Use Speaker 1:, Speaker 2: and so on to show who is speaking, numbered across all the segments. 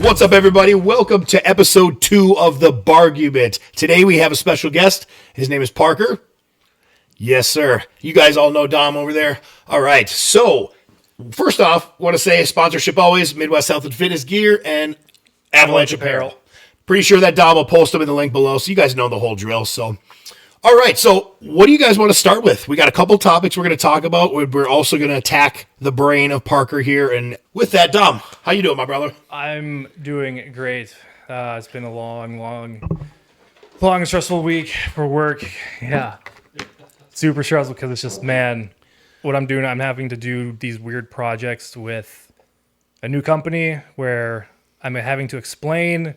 Speaker 1: What's up, everybody? Welcome to episode 2 of The Bargument. Today we have a special guest. His name is Parker. Yes, sir. You guys all know Dom over there. All right. So, first off, want to say sponsorship always, Midwest Health and Fitness Gear and Avalanche Apparel. Pretty sure that Dom will post them in the link below, so you guys know the whole drill. So, all right. So, what do you guys want to start with? We got a couple topics we're going to talk about. We're also going to attack the brain of Parker here. And with that, Dom, how you doing, my brother?
Speaker 2: I'm doing great. It's been a long and stressful week for work. Yeah. Super stressful because it's just, man, what I'm doing, I'm having to do these weird projects with a new company where I'm having to explain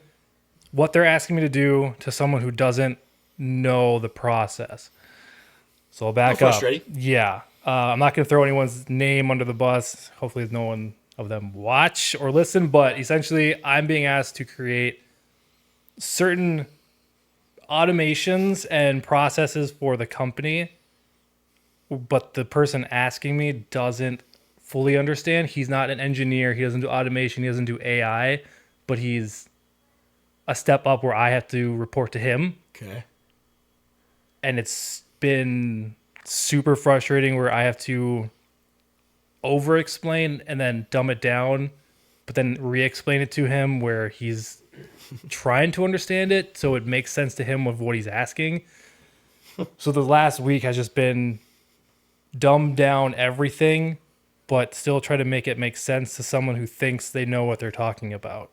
Speaker 2: what they're asking me to do to someone who doesn't know the process. So I'll back up. Yeah. I'm not going to throw anyone's name under the bus. Hopefully no one of them watch or listen, but essentially I'm being asked to create certain automations and processes for the company, but the person asking me doesn't fully understand. He's not an engineer. He doesn't do automation. He doesn't do AI, but he's a step up where I have to report to him.
Speaker 1: Okay.
Speaker 2: And it's been super frustrating where I have to over-explain and then dumb it down, but then re-explain it to him where he's trying to understand it so it makes sense to him of what he's asking. So the last week has just been dumb down everything, but still try to make it make sense to someone who thinks they know what they're talking about.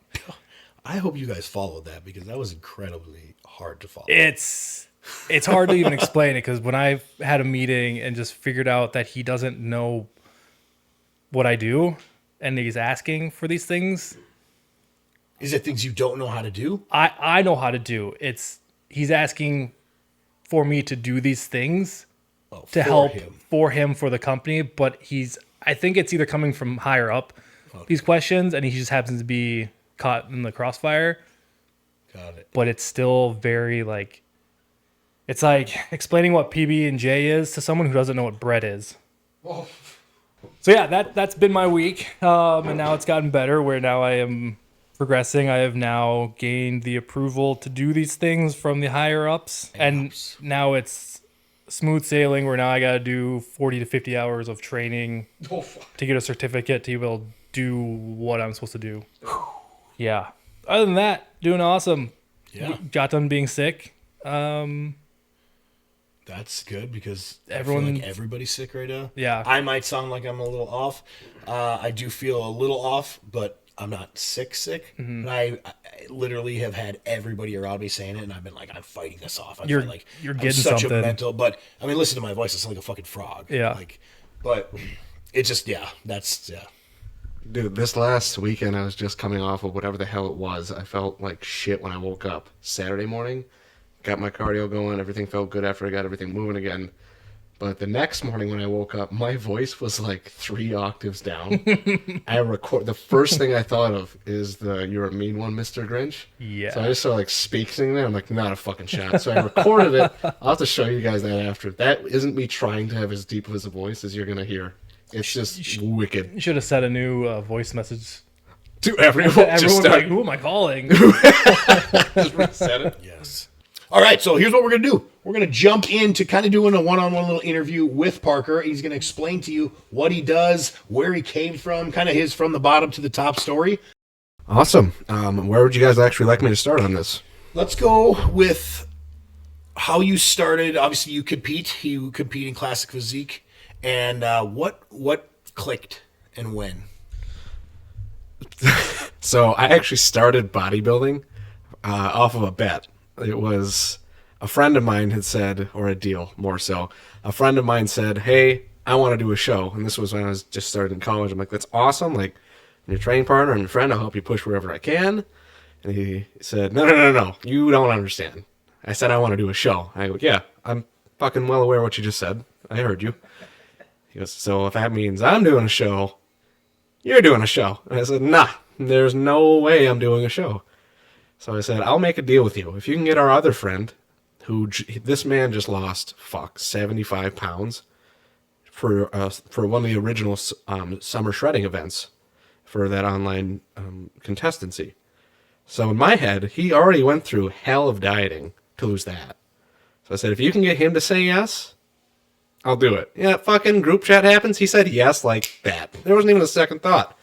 Speaker 1: I hope you guys followed that because that was incredibly hard to follow.
Speaker 2: It's hard to even explain it because when I've had a meeting and just figured out that he doesn't know what I do and he's asking for these things.
Speaker 1: Is it things you don't know how to do?
Speaker 2: I know how to do. He's asking for me to do these things to help for the company, but I think it's either coming from higher up, these questions, and he just happens to be caught in the crossfire.
Speaker 1: Got it.
Speaker 2: But it's still very it's like explaining what PB&J is to someone who doesn't know what bread is.
Speaker 1: Oh.
Speaker 2: So yeah, that's been my week, and now it's gotten better where now I am progressing. I have now gained the approval to do these things from the higher ups, and now it's smooth sailing where now I got to do 40 to 50 hours of training to get a certificate to be able to do what I'm supposed to do. Yeah. Other than that, doing awesome.
Speaker 1: Yeah.
Speaker 2: Got done being sick.
Speaker 1: That's good because I
Speaker 2: feel like
Speaker 1: everybody's sick right now.
Speaker 2: Yeah.
Speaker 1: I might sound like I'm a little off. I do feel a little off, but I'm not sick. Mm-hmm. And I literally have had everybody around me saying it, and I've been like, I'm fighting this off.
Speaker 2: You're getting such
Speaker 1: a mental, but I mean, listen to my voice. I sound like a fucking frog.
Speaker 2: Yeah.
Speaker 1: But it's just,
Speaker 3: Dude, this last weekend I was just coming off of whatever the hell it was. I felt like shit when I woke up Saturday morning. Got my cardio going. Everything felt good after I got everything moving again. But the next morning when I woke up, my voice was like 3 octaves down. The first thing I thought of is "You're a mean one, Mr. Grinch."
Speaker 2: Yeah.
Speaker 3: So I just started speaking there. I'm like, not a fucking shot. So I recorded it. I'll have to show you guys that after. That isn't me trying to have as deep of a voice as you're gonna hear. It's just wicked.
Speaker 2: You should have set a new voice message
Speaker 3: to everyone.
Speaker 2: Everyone's like, who am I calling?
Speaker 3: Just reset it.
Speaker 1: Yes. All right, so here's what we're going to do. We're going to jump into kind of doing a one-on-one little interview with Parker. He's going to explain to you what he does, where he came from, kind of his from the bottom to the top story.
Speaker 3: Awesome. Where would you guys actually like me to start on this?
Speaker 1: Let's go with how you started. Obviously, you compete in classic physique. And what clicked and when?
Speaker 3: So I actually started bodybuilding off of a bet. It was a friend of mine had said, or a deal more so. A friend of mine said, "Hey, I want to do a show." And this was when I was just started in college. I'm like, "That's awesome. Like, I'm your training partner and friend. I'll help you push wherever I can." And he said, No. You don't understand. I said, "I want to do a show." I go, "Yeah, I'm fucking well aware of what you just said. I heard you." He goes, "So if that means I'm doing a show, you're doing a show." And I said, "Nah, there's no way I'm doing a show." So I said, "I'll make a deal with you. If you can get our other friend, this man just lost 75 pounds for one of the original summer shredding events for that online contestancy." So in my head, he already went through hell of dieting to lose that. So I said, if you can get him to say yes, I'll do it. Yeah, fucking group chat happens. He said yes like that. There wasn't even a second thought.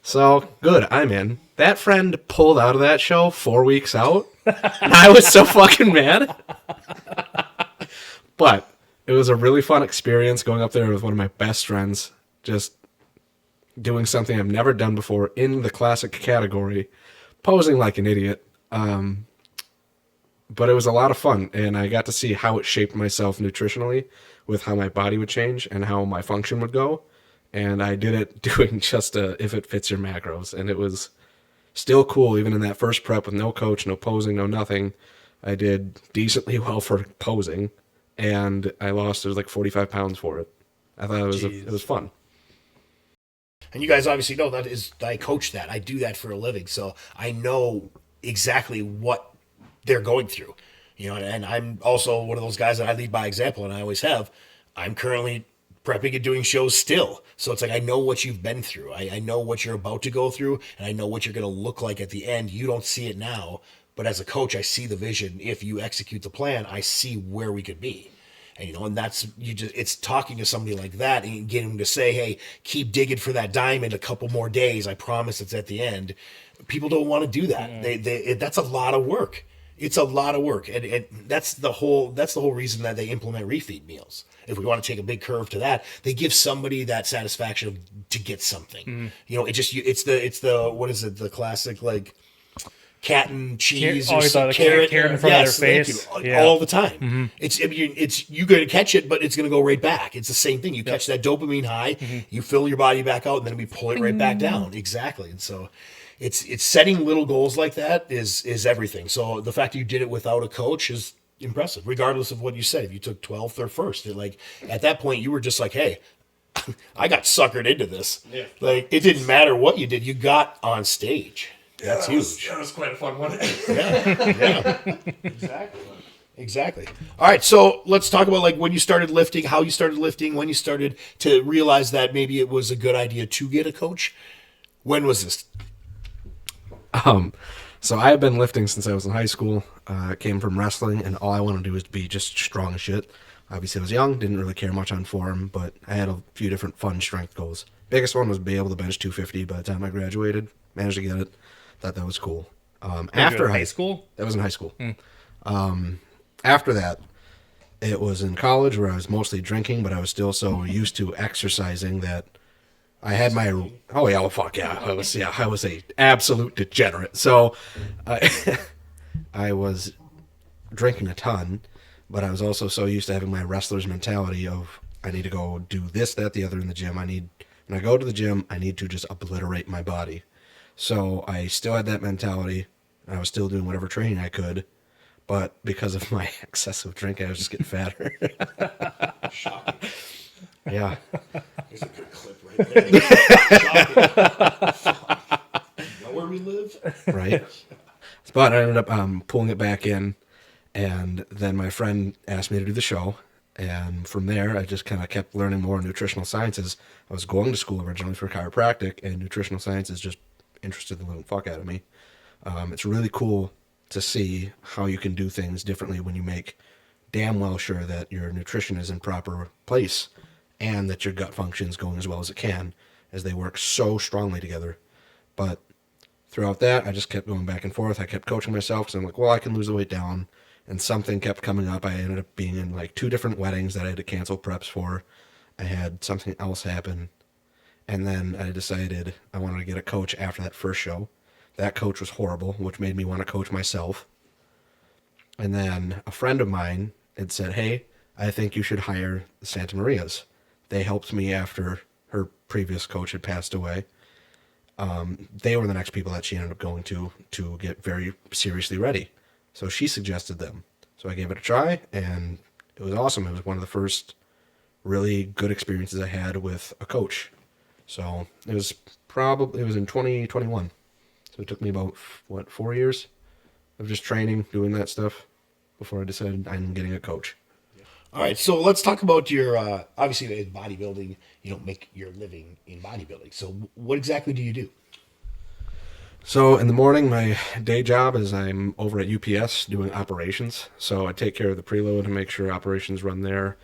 Speaker 3: So, good, I'm in. That friend pulled out of that show 4 weeks out. And I was so fucking mad. But it was a really fun experience going up there with one of my best friends. Just doing something I've never done before in the classic category. Posing like an idiot. But it was a lot of fun. And I got to see how it shaped myself nutritionally with how my body would change and how my function would go. And I did it doing just if it fits your macros. And it was still cool, even in that first prep with no coach, no posing, no nothing. I did decently well for posing. And I lost, it was like 45 pounds for it. I thought it was fun.
Speaker 1: And you guys obviously know I coach that. I do that for a living. So I know exactly what they're going through. And I'm also one of those guys that I lead by example, and I always have. I'm currently prepping and doing shows still. So it's like, I know what you've been through. I know what you're about to go through, and I know what you're going to look like at the end. You don't see it now, but as a coach, I see the vision. If you execute the plan, I see where we could be. And, and it's talking to somebody like that and getting them to say, hey, keep digging for that diamond a couple more days. I promise it's at the end. People don't want to do that. That's a lot of work. It's a lot of work. And that's the whole reason that they implement refeed meals. If we want to take a big curve to that, they give somebody that satisfaction to get something. It's the what is it? The classic like cat and cheese or carrot
Speaker 2: in front of their face
Speaker 1: all the time. It's you're going to catch it, but it's going to go right back. It's the same thing. You catch that dopamine high, you fill your body back out, and then we pull it right back down. Exactly. And so it's setting little goals like that is everything. So the fact that you did it without a coach is impressive, regardless of what you said. If you took 12th or first, at that point you were just like, hey, I got suckered into this. Yeah. Like it didn't matter what you did, you got on stage. That's huge.
Speaker 3: That was quite a fun one.
Speaker 1: Yeah. Exactly. All right, so let's talk about like when you started lifting, how you started lifting, when you started to realize that maybe it was a good idea to get a coach. When was this?
Speaker 3: So I have been lifting since I was in high school. I came from wrestling, and all I wanted to do was be just strong as shit. Obviously, I was young, didn't really care much on form, but I had a few different fun strength goals. Biggest one was be able to bench 250 by the time I graduated. Managed to get it. Thought that was cool. After
Speaker 2: high school?
Speaker 3: That was in high school. After that, it was in college where I was mostly drinking, but I was still so used to exercising that I had my I was a absolute degenerate. So I was drinking a ton, but I was also so used to having my wrestler's mentality of I need to go do this, that, the other in the gym. When I go to the gym, I need to just obliterate my body. So I still had that mentality. I was still doing whatever training I could, but because of my excessive drinking, I was just getting fatter.
Speaker 1: Shocking.
Speaker 3: Yeah.
Speaker 1: There's a good clip right there. Shocking. You know where we live?
Speaker 3: Right. But I ended up pulling it back in, and then my friend asked me to do the show, and from there I just kind of kept learning more nutritional sciences. I was going to school originally for chiropractic, and nutritional sciences just interested the living fuck out of me. It's really cool to see how you can do things differently when you make damn well sure that your nutrition is in proper place and that your gut function is going as well as it can, as they work so strongly together. But throughout that, I just kept going back and forth. I kept coaching myself because I'm like, well, I can lose the weight down. And something kept coming up. I ended up being in like 2 different weddings that I had to cancel preps for. I had something else happen. And then I decided I wanted to get a coach after that first show. That coach was horrible, which made me want to coach myself. And then a friend of mine had said, hey, I think you should hire the Santa Marias. They helped me after her previous coach had passed away. They were the next people that she ended up going to get very seriously ready. So she suggested them. So I gave it a try, and it was awesome. It was one of the first really good experiences I had with a coach. So it was in 2021. So it took me about, 4 years of just training, doing that stuff before I decided I'm getting a coach.
Speaker 1: All right, so let's talk about your, obviously in bodybuilding, you don't make your living in bodybuilding. So what exactly do you do?
Speaker 3: So in the morning, my day job is I'm over at UPS doing operations. So I take care of the preload and make sure operations run there.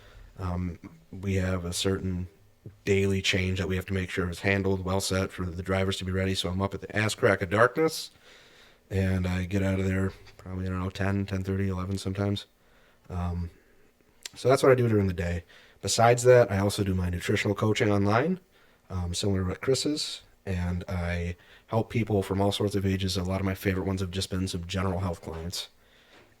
Speaker 3: We have a certain daily change that we have to make sure is handled, well set for the drivers to be ready. So I'm up at the ass crack of darkness, and I get out of there probably, I don't know, 10, 10:30, 11 sometimes. So that's what I do during the day. Besides that, I also do my nutritional coaching online, similar to what Chris is, and I help people from all sorts of ages. A lot of my favorite ones have just been some general health clients.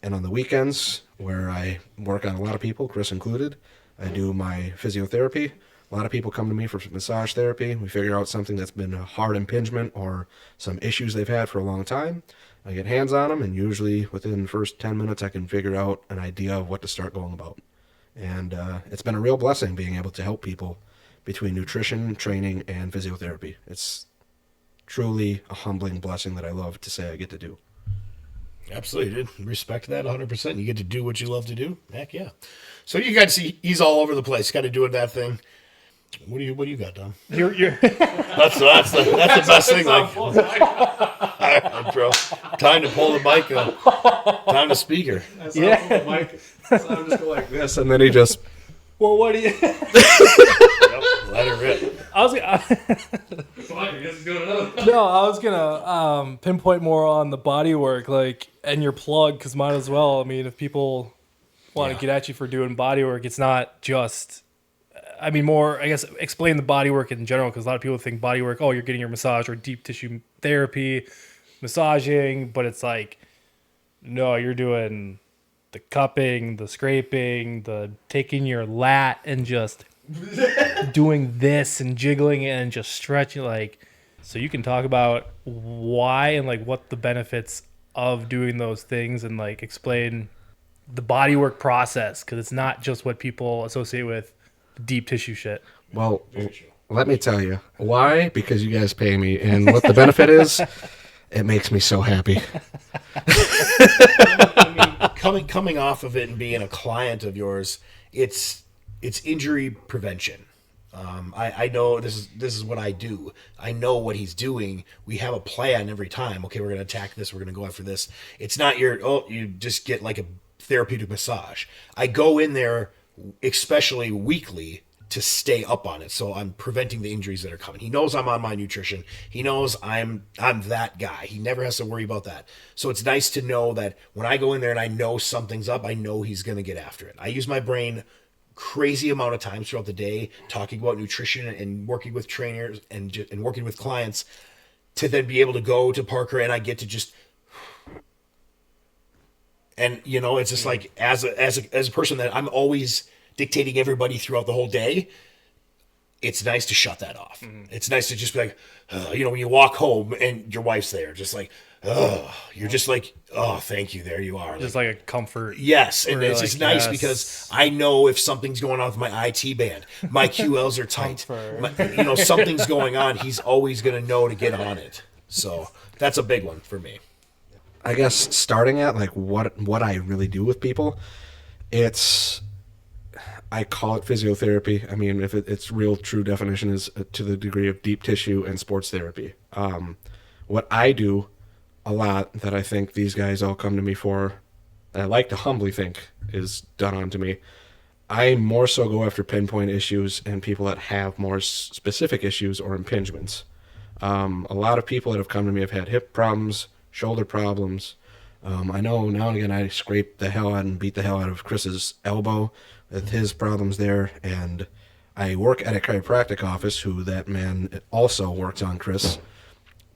Speaker 3: And on the weekends, where I work on a lot of people, Chris included, I do my physiotherapy. A lot of people come to me for massage therapy. We figure out something that's been a hard impingement or some issues they've had for a long time. I get hands on them, and usually within the first 10 minutes, I can figure out an idea of what to start going about. And it's been a real blessing being able to help people between nutrition, training, and physiotherapy. It's truly a humbling blessing that I love to say I get to do.
Speaker 1: Absolutely, dude. Respect that 100%. You get to do what you love to do. Heck yeah. So you got to see he's all over the place. Got to doing that thing. What do you got, Dom?
Speaker 2: You're
Speaker 1: That's the best thing. Like, all right, bro. Time to pull the mic up. Time to speaker.
Speaker 2: Yeah.
Speaker 3: The mic, so I'm just go like this, and then he just.
Speaker 2: Well, what do you?
Speaker 1: Yep, let it rip.
Speaker 2: I was gonna pinpoint more on the body work, like, and your plug, because might as well. I mean, if people want to get at you for doing body work, it's not just. I mean, more, I guess, explain the body work in general, because a lot of people think body work, oh, you're getting your massage or deep tissue therapy, massaging, but it's like, no, you're doing the cupping, the scraping, the taking your lat and just doing this and jiggling it and just stretching, like, so you can talk about why and like what the benefits of doing those things and like explain the body work process, because it's not just what people associate with deep tissue shit.
Speaker 3: Well, let me tell you why. Because you guys pay me, and what the benefit is, it makes me so happy.
Speaker 1: I mean, coming off of it and being a client of yours, it's injury prevention. I know this is what I do. I know what he's doing. We have a plan every time. Okay, we're going to attack this. We're going to go after this. It's not you just get like a therapeutic massage. I go in there, especially weekly, to stay up on it. So I'm preventing the injuries that are coming. He knows I'm on my nutrition. He knows I'm that guy. He never has to worry about that. So it's nice to know that when I go in there and I know something's up, I know he's going to get after it. I use my brain crazy amount of times throughout the day talking about nutrition and working with trainers and working with clients to then be able to go to Parker and I get to just, and you know, it's just like as a person that I'm always dictating everybody throughout the whole day, it's nice to shut that off. Mm-hmm. It's nice to just be like, you know, when you walk home and your wife's there, just like, you're just like, oh, thank you. There you are.
Speaker 2: Just like a comfort.
Speaker 1: Yes. And it's
Speaker 2: like,
Speaker 1: just nice because I know if something's going on with my IT band, my QLs are tight, you know, something's going on. He's always going to know to get on it. So that's a big one for me.
Speaker 3: I guess starting at like what I really do with people, I call it physiotherapy. I mean, if its real true definition is to the degree of deep tissue and sports therapy. What I do a lot that I think these guys all come to me for, and I like to humbly think is done onto me, I more so go after pinpoint issues and people that have more specific issues or impingements. A lot of people that have come to me have had hip problems, shoulder problems. I know now and again I scrape the hell out and beat the hell out of Chris's elbow with his problems there, and I work at a chiropractic office who that man also works on Chris,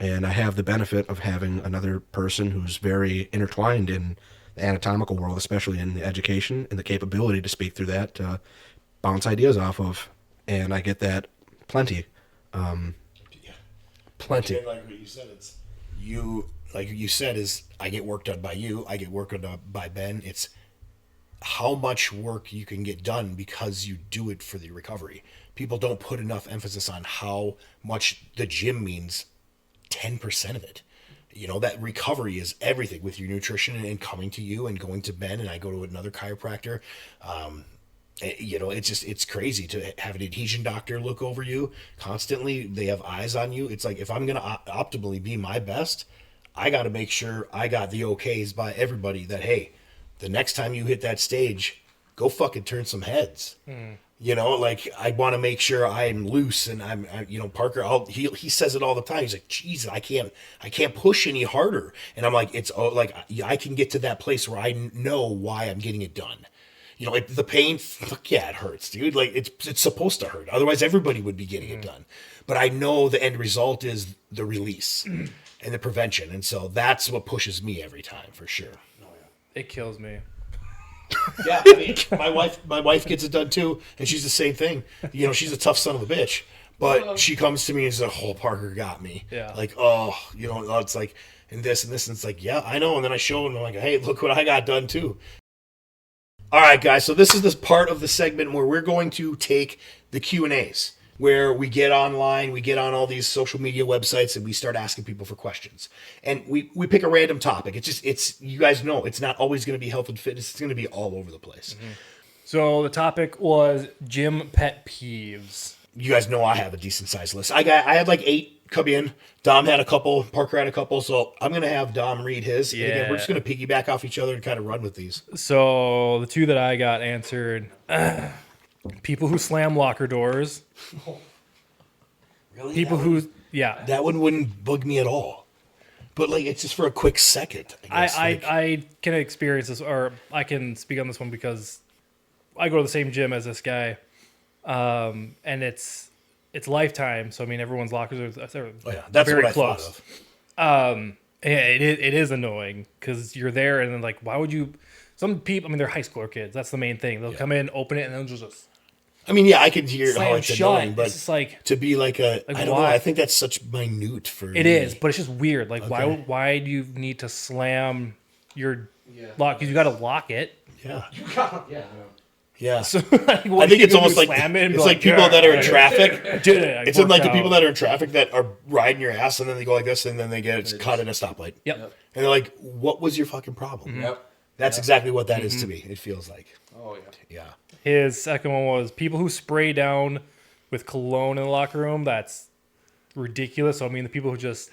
Speaker 3: and I have the benefit of having another person who's very intertwined in the anatomical world, especially in the education and the capability to speak through that, to bounce ideas off of, and I get that plenty. Plenty.
Speaker 1: And like what you said, it's like you said, is I get work done by you, I get work done by Ben. It's how much work you can get done because you do it for the recovery. People don't put enough emphasis on how much the gym means 10% of it. You know, that recovery is everything with your nutrition and coming to you and going to Ben, and I go to another chiropractor. it's crazy to have an adhesion doctor look over you constantly. They have eyes on you. It's like, if I'm going to optimally be my best, I got to make sure I got the okays by everybody that, hey, the next time you hit that stage, go fucking turn some heads. Like, I want to make sure I'm loose, and Parker, he says it all the time. He's like, geez, I can't push any harder. And I'm like, I can get to that place where I know why I'm getting it done. The pain, fuck yeah, it hurts, dude. Like, it's supposed to hurt. Otherwise, everybody would be getting it done. But I know the end result is the release and the prevention. And so that's what pushes me every time, for sure.
Speaker 2: It kills me.
Speaker 1: Yeah, I mean, my wife gets it done too, and she's the same thing. She's a tough son of a bitch, but she comes to me and says, "Oh, Parker got me."
Speaker 2: Yeah.
Speaker 1: Like, it's like, and this, and it's like, yeah, I know. And then I show him, I'm like, hey, look what I got done too. All right, guys. So this is this part of the segment where we're going to take the Q&As, where we get online, we get on all these social media websites, and we start asking people for questions. And we pick a random topic. It's you guys know, it's not always going to be health and fitness. It's going to be all over the place.
Speaker 2: So the topic was gym pet peeves.
Speaker 1: You guys know I have a decent sized list. I had like 8 come in. Dom had a couple. Parker had a couple. So I'm going to have Dom read his. And again, we're just going to piggyback off each other and kind of run with these.
Speaker 2: So the 2 that I got answered, people who slam locker doors.
Speaker 1: Really?
Speaker 2: People
Speaker 1: That one wouldn't bug me at all. But like, it's just for a quick second.
Speaker 2: I can experience this, or I can speak on this one because I go to the same gym as this guy, and it's lifetime. So I mean, everyone's lockers are
Speaker 1: that's
Speaker 2: very
Speaker 1: what I
Speaker 2: close.
Speaker 1: thought of.
Speaker 2: It is annoying because you're there, and then like, why would you? Some people, I mean, they're high schooler kids. That's the main thing. They'll come in, open it, and then just.
Speaker 1: I mean, yeah, I can hear how it's
Speaker 2: shut.
Speaker 1: annoying, but
Speaker 2: It's just like,
Speaker 1: to be like I don't know. I think that's such minute for
Speaker 2: it
Speaker 1: me.
Speaker 2: is, but it's just weird. Like, why do you need to slam your lock? Because you got to lock it.
Speaker 1: Yeah.
Speaker 3: Yeah.
Speaker 2: So,
Speaker 1: I think it's almost like it's like people that are in traffic. It's like the people that are in traffic that are riding your ass, and then they go like this, and then they get caught in a stoplight.
Speaker 2: Yep.
Speaker 1: And they're like, "What was your fucking problem?"
Speaker 3: Yep.
Speaker 1: That's exactly what that is to me. It feels like.
Speaker 3: Oh yeah.
Speaker 1: Yeah.
Speaker 2: His second one was people who spray down with cologne in the locker room. That's ridiculous. So, I mean, the people who just,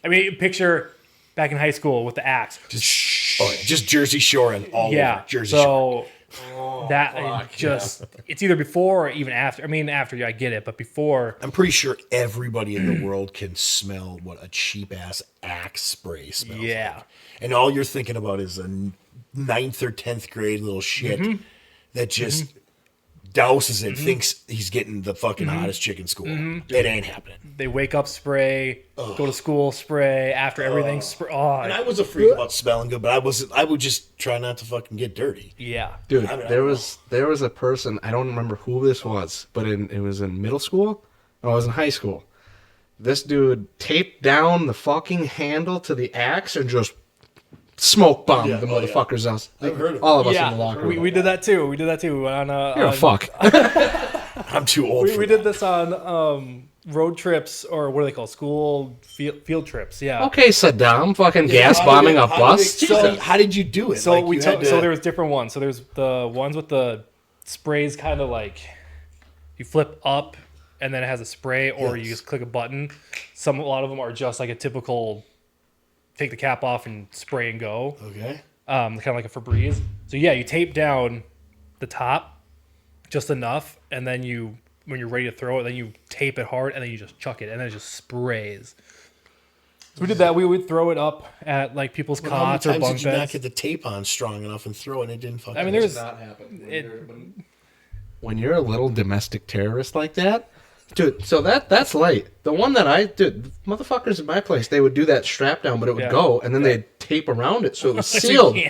Speaker 2: picture back in high school with the axe.
Speaker 1: Just Jersey Shore and all over Jersey Shore.
Speaker 2: So it's either before or even after. I mean, after, I get it, but before.
Speaker 1: I'm pretty sure everybody in the world can smell what a cheap ass axe spray smells like. And all you're thinking about is a 9th or 10th grade little shit that just douses it, thinks he's getting the fucking hottest chick in school. It ain't happening.
Speaker 2: They wake up, spray, go to school, spray, after everything, spray.
Speaker 1: And I was a freak about smelling good, but I would just try not to fucking get dirty.
Speaker 2: Yeah.
Speaker 3: Dude, there was a person, I don't remember who this was, but it was in middle school, or I was in high school. This dude taped down the fucking handle to the axe and just smoke bombed the motherfuckers else.
Speaker 1: I've heard of
Speaker 3: all of us in the locker room.
Speaker 2: We did that too. We did that too.
Speaker 3: You're a fuck.
Speaker 1: I'm too old for
Speaker 2: we
Speaker 1: that.
Speaker 2: did this on road trips, or what are they called? School field trips. Yeah.
Speaker 3: Okay, Saddam, fucking gas bombing a bus.
Speaker 1: How did you do it?
Speaker 2: So so there was different ones. So there's the ones with the sprays, kind of like you flip up and then it has a spray, or you just click a button. A lot of them are just like a typical take the cap off and spray and go.
Speaker 1: Okay.
Speaker 2: Kind of like a Febreze. So yeah, you tape down the top just enough, and then when you're ready to throw it, then you tape it hard, and then you just chuck it, and then it just sprays. So we did that. We would throw it up at like people's cots or bunk beds.
Speaker 1: How many times did you not get the tape on strong enough and throw it, and it didn't fucking?
Speaker 2: I mean, there's
Speaker 3: not happen. When you're a little domestic terrorist like that, dude. So that's light. The one that motherfuckers in my place, they would do that strap down, but it would go, and then they'd tape around it so it was sealed.
Speaker 1: I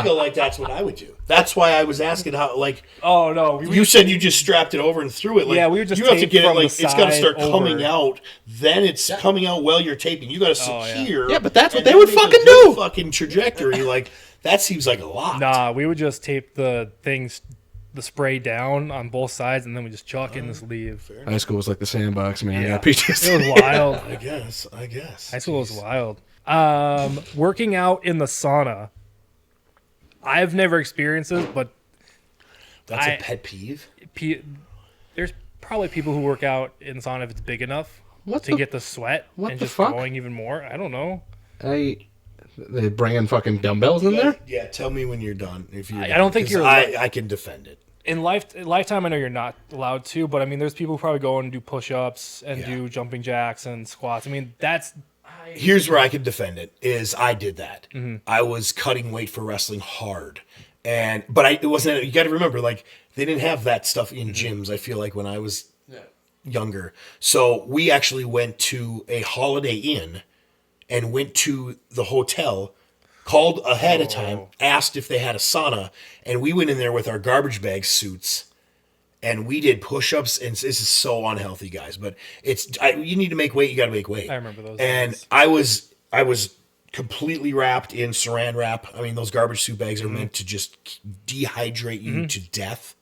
Speaker 1: feel like that's what I would do. That's why I was asking how. Like,
Speaker 2: oh no,
Speaker 1: you said you just strapped it over and threw it. Like,
Speaker 2: yeah, we would just.
Speaker 1: You have to get it like it's got to start
Speaker 2: over.
Speaker 1: coming out. Then it's coming out while you're taping. You got to secure.
Speaker 3: Yeah, but that's what they would fucking do.
Speaker 1: Fucking trajectory. Like, that seems like a lot.
Speaker 2: Nah, we would just tape the spray down on both sides, and then we just chalk in this leave.
Speaker 3: High school was like the sandbox, man.
Speaker 2: Yeah.
Speaker 3: Yeah, PTSD.
Speaker 2: It was wild.
Speaker 1: I guess.
Speaker 2: High school was wild. Working out in the sauna. I've never experienced this, but
Speaker 1: That's a pet peeve.
Speaker 2: There's probably people who work out in the sauna if it's big enough get the sweat and just
Speaker 3: fuck?
Speaker 2: going even more. I don't know.
Speaker 3: They bringing fucking dumbbells in there?
Speaker 1: Yeah, tell me when you're done. If you,
Speaker 2: I don't think you're.
Speaker 1: I can defend it.
Speaker 2: In lifetime, I know you're not allowed to, but I mean, there's people who probably go and do push-ups and do jumping jacks and squats. I mean,
Speaker 1: Here's where I can defend it. Is I did that.
Speaker 2: Mm-hmm.
Speaker 1: I was cutting weight for wrestling hard, but it wasn't. You got to remember, like they didn't have that stuff in gyms. I feel like when I was younger, so we actually went to a Holiday Inn and went to the hotel. Called ahead of time, asked if they had a sauna, and we went in there with our garbage bag suits, and we did push-ups. And this is so unhealthy, guys. But you need to make weight. You got to make weight.
Speaker 2: I remember those.
Speaker 1: And
Speaker 2: days.
Speaker 1: I was completely wrapped in Saran wrap. I mean, those garbage suit bags are meant to just dehydrate you to death.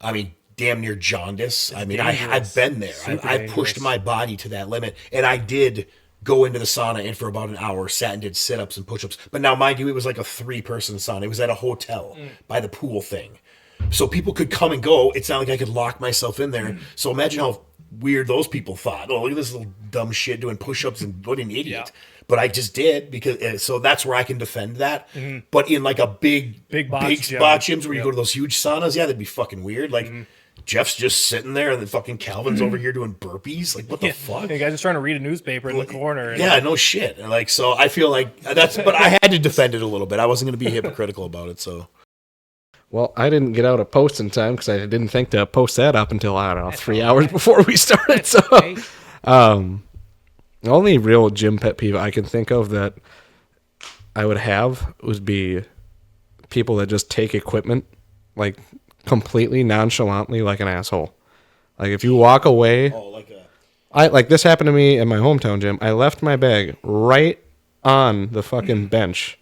Speaker 1: I mean, damn near jaundice. I mean, I've been there. I pushed my body to that limit, and I did go into the sauna and for about an hour sat and did sit-ups and push-ups. But now, mind you, it was like a 3-person sauna. It was at a hotel by the pool thing. So people could come and go. It's not like I could lock myself in there. So imagine how weird those people thought. Oh, look at this little dumb shit doing push-ups and what an idiot.
Speaker 2: Yeah.
Speaker 1: But I just did because so that's where I can defend that. But in like a big spot gyms where you go to those huge saunas, yeah, that'd be fucking weird. Like Jeff's just sitting there, and then fucking Calvin's over here doing burpees. Like, what the fuck?
Speaker 2: The guy's just trying to read a newspaper in the corner.
Speaker 1: Yeah, no shit. And like, so I feel like that's. But I had to defend it a little bit. I wasn't going to be hypocritical about it. So,
Speaker 3: Well, I didn't get out a post in time because I didn't think to post that up until, I don't know, 3 hours before we started. So, the only real gym pet peeve I can think of that I would have would be people that just take equipment, like, completely nonchalantly like an asshole. Like, if you walk away... like this happened to me in my hometown gym. I left my bag right on the fucking bench.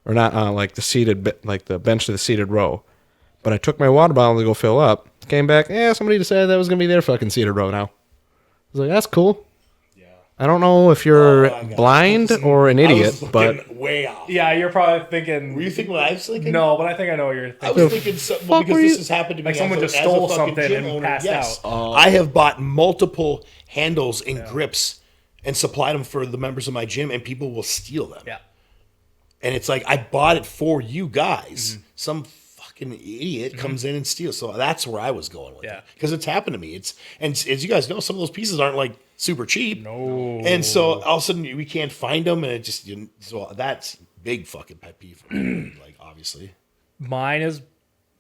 Speaker 3: Or not on, like, the bench to the seated row. But I took my water bottle to go fill up. Came back, somebody decided that was going to be their fucking seated row now. I was like, that's cool. I don't know if you're blind or an idiot, but
Speaker 1: way off.
Speaker 2: Yeah, you're probably thinking.
Speaker 1: Were you thinking what I was thinking?
Speaker 2: No, but I think I know what you're thinking.
Speaker 1: I was thinking because this has happened to me.
Speaker 2: Like someone just stole something and passed out.
Speaker 1: I have bought multiple handles and grips and supplied them for the members of my gym, and people will steal them.
Speaker 2: Yeah.
Speaker 1: And it's like, I bought it for you guys. Some fucking idiot comes in and steals. So that's where I was going with it. Because it's happened to me. And as you guys know, some of those pieces aren't like super cheap.
Speaker 2: No.
Speaker 1: And so all of a sudden we can't find them. And it just, so that's big fucking pet peeve for me, like, obviously.
Speaker 2: Mine is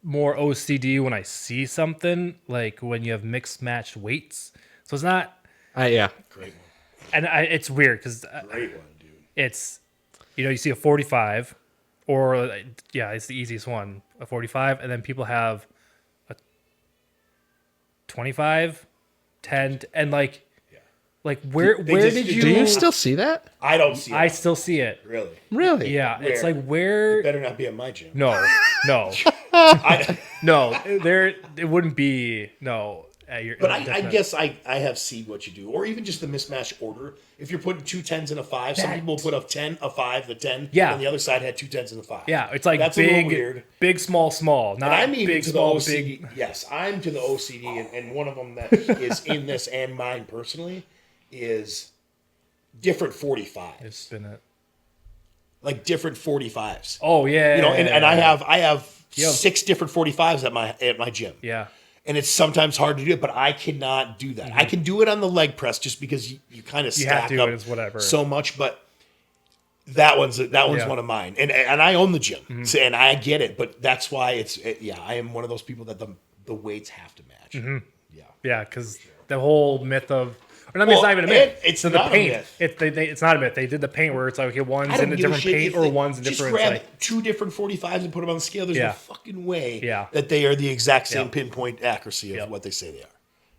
Speaker 2: more OCD when I see something, like when you have mixed matched weights. So it's not.
Speaker 3: yeah.
Speaker 1: Great one.
Speaker 2: And it's weird because
Speaker 1: Great one, dude.
Speaker 2: it's, you see a 45 or it's the easiest one, a 45. And then people have a 25, 10, and like where did you?
Speaker 3: Do you still see that?
Speaker 1: I don't see it.
Speaker 2: I still see it.
Speaker 1: Really?
Speaker 3: Really?
Speaker 2: Yeah.
Speaker 1: Where?
Speaker 2: It's like where.
Speaker 1: It better not be at my gym.
Speaker 2: No.
Speaker 1: I,
Speaker 2: No, it wouldn't be at your.
Speaker 1: But I guess I have seen what you do, or even just the mismatched order. If you're putting 2 10s and a 5, some people put a 10, a 5, the 10,
Speaker 2: Yeah.
Speaker 1: and the other side had 2 10s and a 5.
Speaker 2: Yeah, it's like
Speaker 1: That's a little
Speaker 2: big,
Speaker 1: weird.
Speaker 2: big, small, small. Not
Speaker 1: And I mean
Speaker 2: big,
Speaker 1: to
Speaker 2: small,
Speaker 1: the OCD.
Speaker 2: big.
Speaker 1: Yes, I'm to the OCD, and one of them that is in this and mine personally is different 45s.
Speaker 2: Just spin it.
Speaker 1: Like different 45s.
Speaker 2: Oh yeah.
Speaker 1: And I have 6 different 45s at my gym.
Speaker 2: Yeah.
Speaker 1: And it's sometimes hard to do it, but I cannot do that. I can do it on the leg press just because you kind of stack
Speaker 2: have to,
Speaker 1: up
Speaker 2: it's whatever.
Speaker 1: so much. But that one's one of mine, and I own the gym, so, and I get it. But that's why I am one of those people that the weights have to match.
Speaker 2: Yeah, because the whole myth of. Or not, it's not even a myth.
Speaker 1: It's
Speaker 2: the
Speaker 1: not
Speaker 2: paint.
Speaker 1: a myth.
Speaker 2: It's not a myth. They did the paint where it's like, okay, one's in a different paint or one's in different.
Speaker 1: Just grab
Speaker 2: like,
Speaker 1: 2 different 45s and put them on the scale. There's no fucking way that they are the exact same pinpoint accuracy of what they say they are.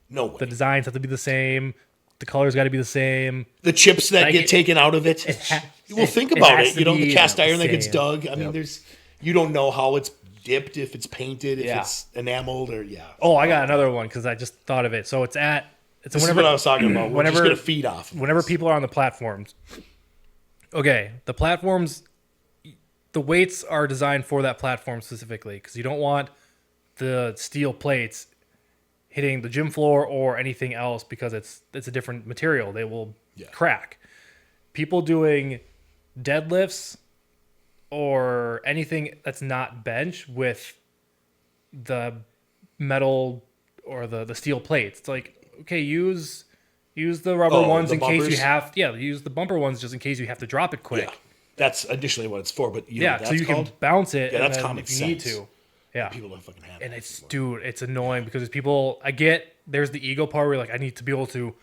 Speaker 1: No way.
Speaker 2: the designs have to be the same. The colors got to be the same.
Speaker 1: The chips that get taken out of it. Think about it. The cast iron that gets dug. I mean, you don't know how it's dipped, if it's painted, if it's enameled, or
Speaker 2: Oh, I got another one because I just thought of it. So it's at.
Speaker 1: This is what I was talking about. We're just going to feed off.
Speaker 2: Whenever people are on the platforms. Okay, the platforms, the weights are designed for that platform specifically because you don't want the steel plates hitting the gym floor or anything else because it's a different material. They will crack. People doing deadlifts or anything that's not bench with the metal or the steel plates. It's like, okay, use the rubber ones
Speaker 1: the
Speaker 2: in case
Speaker 1: bumpers?
Speaker 2: you have. Yeah, use the bumper ones just in case you have to drop it quick.
Speaker 1: Yeah. That's initially what it's for, but you know what
Speaker 2: So
Speaker 1: that's
Speaker 2: you
Speaker 1: called?
Speaker 2: can bounce it.
Speaker 1: Yeah,
Speaker 2: and
Speaker 1: that's
Speaker 2: then
Speaker 1: common
Speaker 2: if you need
Speaker 1: sense.
Speaker 2: to. Yeah.
Speaker 1: People don't fucking have
Speaker 2: And
Speaker 1: that
Speaker 2: it's
Speaker 1: anymore.
Speaker 2: it's annoying because people. I get there's the ego part where like I need to be able to.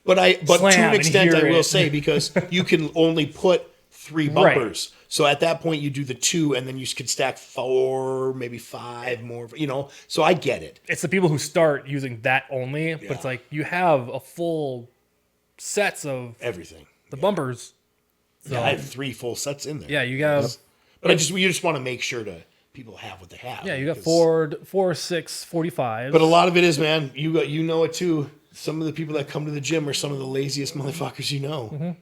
Speaker 1: But to
Speaker 2: slam
Speaker 1: an
Speaker 2: and
Speaker 1: extent, I
Speaker 2: hear
Speaker 1: will
Speaker 2: it.
Speaker 1: say, because you can only put 3
Speaker 2: Right.
Speaker 1: bumpers. So at that point, you do the 2, and then you could stack 4, maybe 5 more. So I get it.
Speaker 2: It's the people who start using that only, but
Speaker 1: Yeah.
Speaker 2: it's like you have a full sets of
Speaker 1: Everything.
Speaker 2: the bumpers. So
Speaker 1: I have 3 full sets in there.
Speaker 2: yeah, you got
Speaker 1: But you just want to make sure that people have what they have.
Speaker 2: you got
Speaker 1: because-
Speaker 2: 4, 6, 45.
Speaker 1: But a lot of it is, man. You know it too. Some of the people that come to the gym are some of the laziest motherfuckers you know.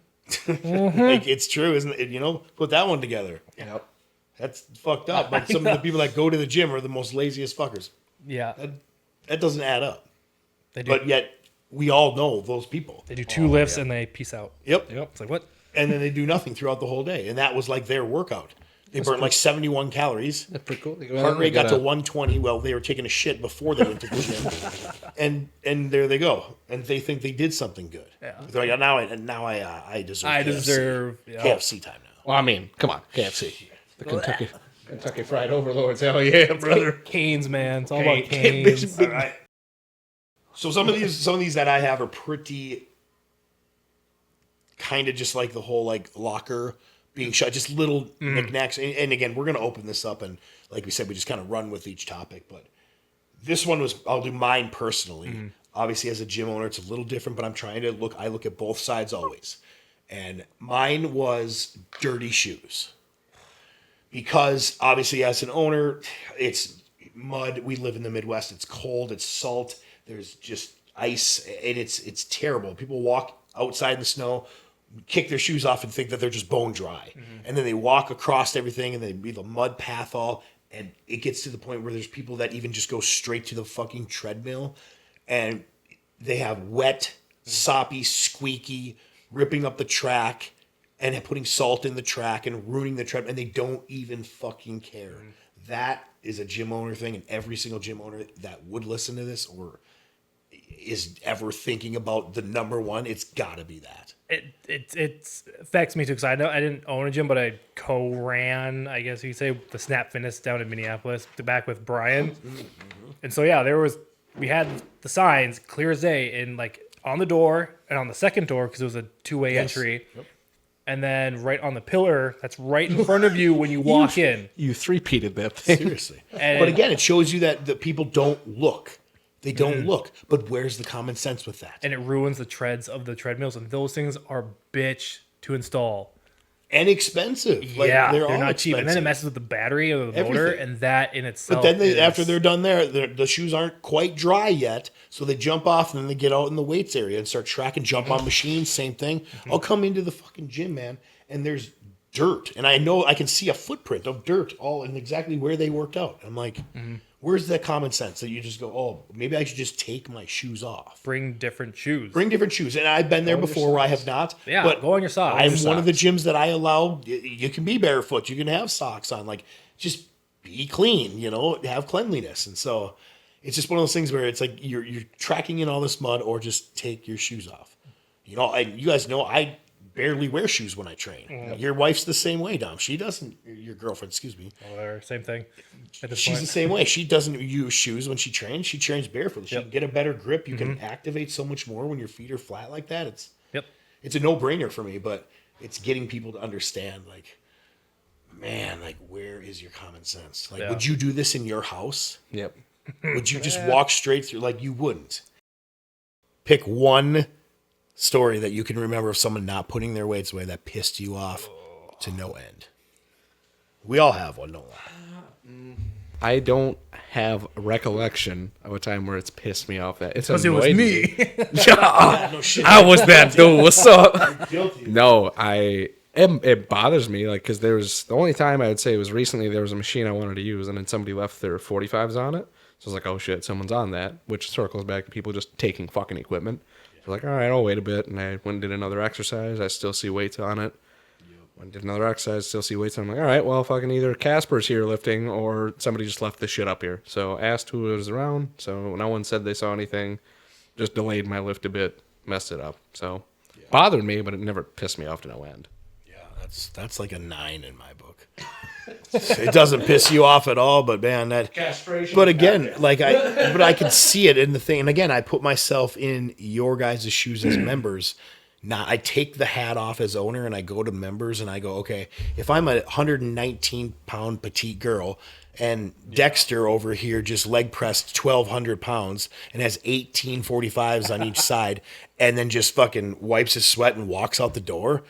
Speaker 1: Like, it's true, isn't it? Put that one together.
Speaker 3: Yep.
Speaker 1: That's fucked up. But some of the people that go to the gym are the most laziest fuckers.
Speaker 2: Yeah,
Speaker 1: That doesn't add up.
Speaker 2: they do.
Speaker 1: But yet, we all know those people.
Speaker 2: They do 2 lifts and they peace out.
Speaker 1: Yep.
Speaker 2: It's like what?
Speaker 1: And then they do nothing throughout the whole day. And that was like their workout. They burnt like 71 calories.
Speaker 3: That's pretty cool.
Speaker 1: Heart rate got to 120. Well, they were taking a shit before they went to the gym. and there they go. And they think they did something good.
Speaker 2: Yeah.
Speaker 1: They're like, now I deserve
Speaker 2: I
Speaker 1: KFC.
Speaker 2: deserve
Speaker 1: KFC time now.
Speaker 3: Well, I mean, come on, KFC, the Kentucky Fried Overlords. Hell yeah, brother.
Speaker 2: Canes, man. It's all about
Speaker 3: Cane.
Speaker 2: canes.
Speaker 1: All right. So some of these that I have are pretty kind of just like the whole like locker being shut, just little knickknacks. And again, we're gonna open this up and like we said, we just kind of run with each topic. But this one I'll do mine personally. Obviously, as a gym owner, it's a little different, but I'm trying to I look at both sides always. And mine was dirty shoes. Because obviously as an owner, it's mud. We live in the Midwest. It's cold, it's salt, there's just ice, and it's terrible. People walk outside in the snow, kick their shoes off and think that they're just bone dry. And then they walk across everything and they leave a mud path all, and it gets to the point where there's people that even just go straight to the fucking treadmill and they have wet, soppy, squeaky, ripping up the track and putting salt in the track and ruining the treadmill, and they don't even fucking care. That is a gym owner thing, and every single gym owner that would listen to this or is ever thinking about the number one, it's got to be that.
Speaker 2: It affects me too because I didn't own a gym, but I co-ran, I guess you could say, the Snap Fitness down in Minneapolis back with Brian. And so yeah, we had the signs clear as day in like on the door and on the second door because it was a 2-way entry. Yep. And then right on the pillar that's right in front of you when you walk in.
Speaker 3: You three-peated that thing.
Speaker 1: Seriously. But again, it shows you that the people don't look. They don't look. But where's the common sense with that?
Speaker 2: And it ruins the treads of the treadmills. And those things are bitch to install.
Speaker 1: And expensive. Like,
Speaker 2: yeah,
Speaker 1: they're
Speaker 2: they're
Speaker 1: all
Speaker 2: not
Speaker 1: expensive.
Speaker 2: cheap. And then it messes with the battery of the motor.
Speaker 1: Everything.
Speaker 2: And that in itself
Speaker 1: But then after they're done there, the shoes aren't quite dry yet. So they jump off and then they get out in the weights area and start tracking, jump on machines, same thing. I'll come into the fucking gym, man, and there's dirt. And I know I can see a footprint of dirt all in exactly where they worked out. I'm like, where's that common sense that you just go, oh, maybe I should just take my shoes off?
Speaker 2: Bring different shoes.
Speaker 1: Bring different shoes. And I've been there before where I have not.
Speaker 2: Yeah,
Speaker 1: but
Speaker 2: go on your socks.
Speaker 1: I'm one of the gyms that I allow, you can be barefoot. You can have socks on. Like, just be clean, have cleanliness. And so it's just one of those things where it's like you're tracking in all this mud or just take your shoes off. And you guys know I barely wear shoes when I train. Your wife's the same way, Dom. She doesn't, your girlfriend, excuse me.
Speaker 2: Or same thing. At this
Speaker 1: She's
Speaker 2: point.
Speaker 1: the same way. She doesn't use shoes when she trains. She trains barefoot. She can get a better grip. You can activate so much more when your feet are flat like that. It's a no-brainer for me, but it's getting people to understand, like, man, like, where is your common sense? Like, would you do this in your house?
Speaker 3: Yep.
Speaker 1: Would you just walk straight through? Like, you wouldn't. Pick one story that you can remember of someone not putting their weights away that pissed you off to no end. We all have one, don't we?
Speaker 3: I don't have a recollection of a time where it's pissed me off. That it's
Speaker 2: Because it was
Speaker 3: annoyed
Speaker 2: me.
Speaker 1: No shit.
Speaker 3: I was that dude. What's up?
Speaker 1: Guilty.
Speaker 3: No, it bothers me, like, because there was the only time I would say it was recently there was a machine I wanted to use, and then somebody left their 45s on it. So I was like, oh shit, someone's on that, which circles back to people just taking fucking equipment. So like, all right, I'll wait a bit. And I went and did another exercise. I still see weights on it. Went and did another exercise, still see weights on it. I'm like, all right, well, fucking either Casper's here lifting or somebody just left this shit up here. So asked who was around. So no one said they saw anything. Just delayed my lift a bit, messed it up. So bothered me, but it never pissed me off to no end.
Speaker 1: Yeah, that's like a 9 in my book. It doesn't piss you off at all, but man, that
Speaker 3: Castration.
Speaker 1: But again, I can see it in the thing. And again, I put myself in your guys' shoes as members. Now I take the hat off as owner and I go to members and I go, okay, if I'm a 119-pound petite girl and Dexter over here just leg pressed 1,200 pounds and has 18 45s on each side and then just fucking wipes his sweat and walks out the door.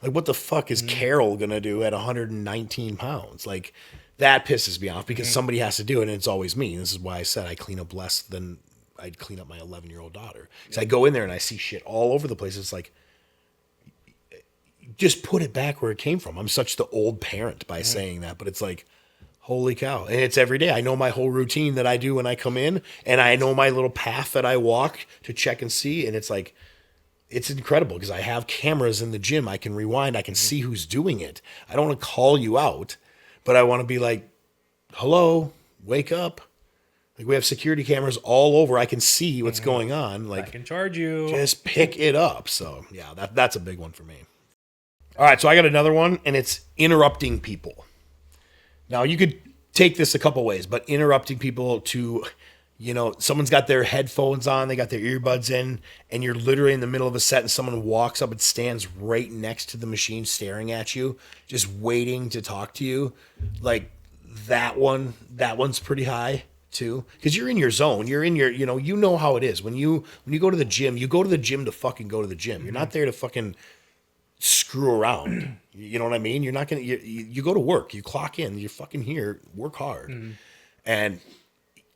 Speaker 1: Like, what the fuck is Carol going to do at 119 pounds? Like, that pisses me off because somebody has to do it, and it's always me. And this is why I said I clean up less than I'd clean up my 11-year-old daughter. Because I go in there and I see shit all over the place. It's like, just put it back where it came from. I'm such the old parent by saying that, but it's like, holy cow. And it's every day. I know my whole routine that I do when I come in, and I know my little path that I walk to check and see, and it's like, it's incredible because I have cameras in the gym. I can rewind. I can see who's doing it. I don't want to call you out, but I want to be like, hello, wake up. Like, we have security cameras all over. I can see what's going on. Like,
Speaker 2: I can charge you.
Speaker 1: just pick it up. So yeah, that's a big one for me. All right. So I got another one, and it's interrupting people. Now you could take this a couple ways, but interrupting people to, someone's got their headphones on, they got their earbuds in, and you're literally in the middle of a set and someone walks up and stands right next to the machine staring at you, just waiting to talk to you. Like that one's pretty high too. Because you're in your zone. You're in your, you know how it is. When you go to the gym, you go to the gym to fucking go to the gym. You're not there to fucking screw around. You know what I mean? You're not going to, you go to work, you clock in, you're fucking here, work hard. And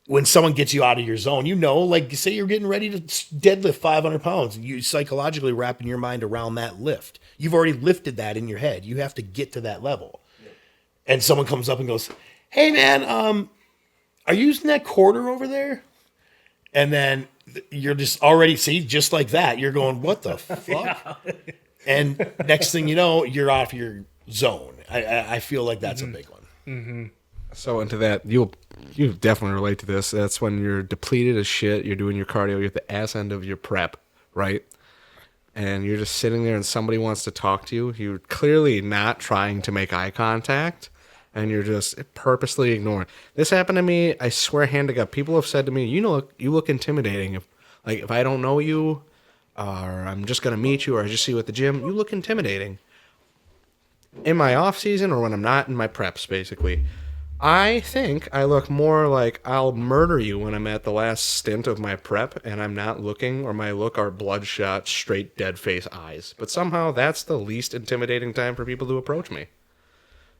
Speaker 1: when someone gets you out of your zone, like say you're getting ready to deadlift 500 pounds, you psychologically wrapping your mind around that lift. You've already lifted that in your head. You have to get to that level. And someone comes up and goes, hey man, are you using that quarter over there? And then you're just already, just like that, you're going, what the fuck? Yeah. And next thing you know, you're off your zone. I feel like that's a big one.
Speaker 2: Mm-hmm.
Speaker 3: So into that, you definitely relate to this. That's when you're depleted as shit. You're doing your cardio. You're at the ass end of your prep, right? And you're just sitting there and somebody wants to talk to you. You're clearly not trying to make eye contact, and you're just purposely ignoring. This happened to me, I swear hand to God. People have said to me, you look intimidating. If I don't know you, or I'm just going to meet you, or I just see you at the gym, you look intimidating. In my off season or when I'm not in my preps, basically. I think I look more like I'll murder you when I'm at the last stint of my prep and I'm not looking, or my look are bloodshot, straight dead face eyes. But somehow that's the least intimidating time for people to approach me.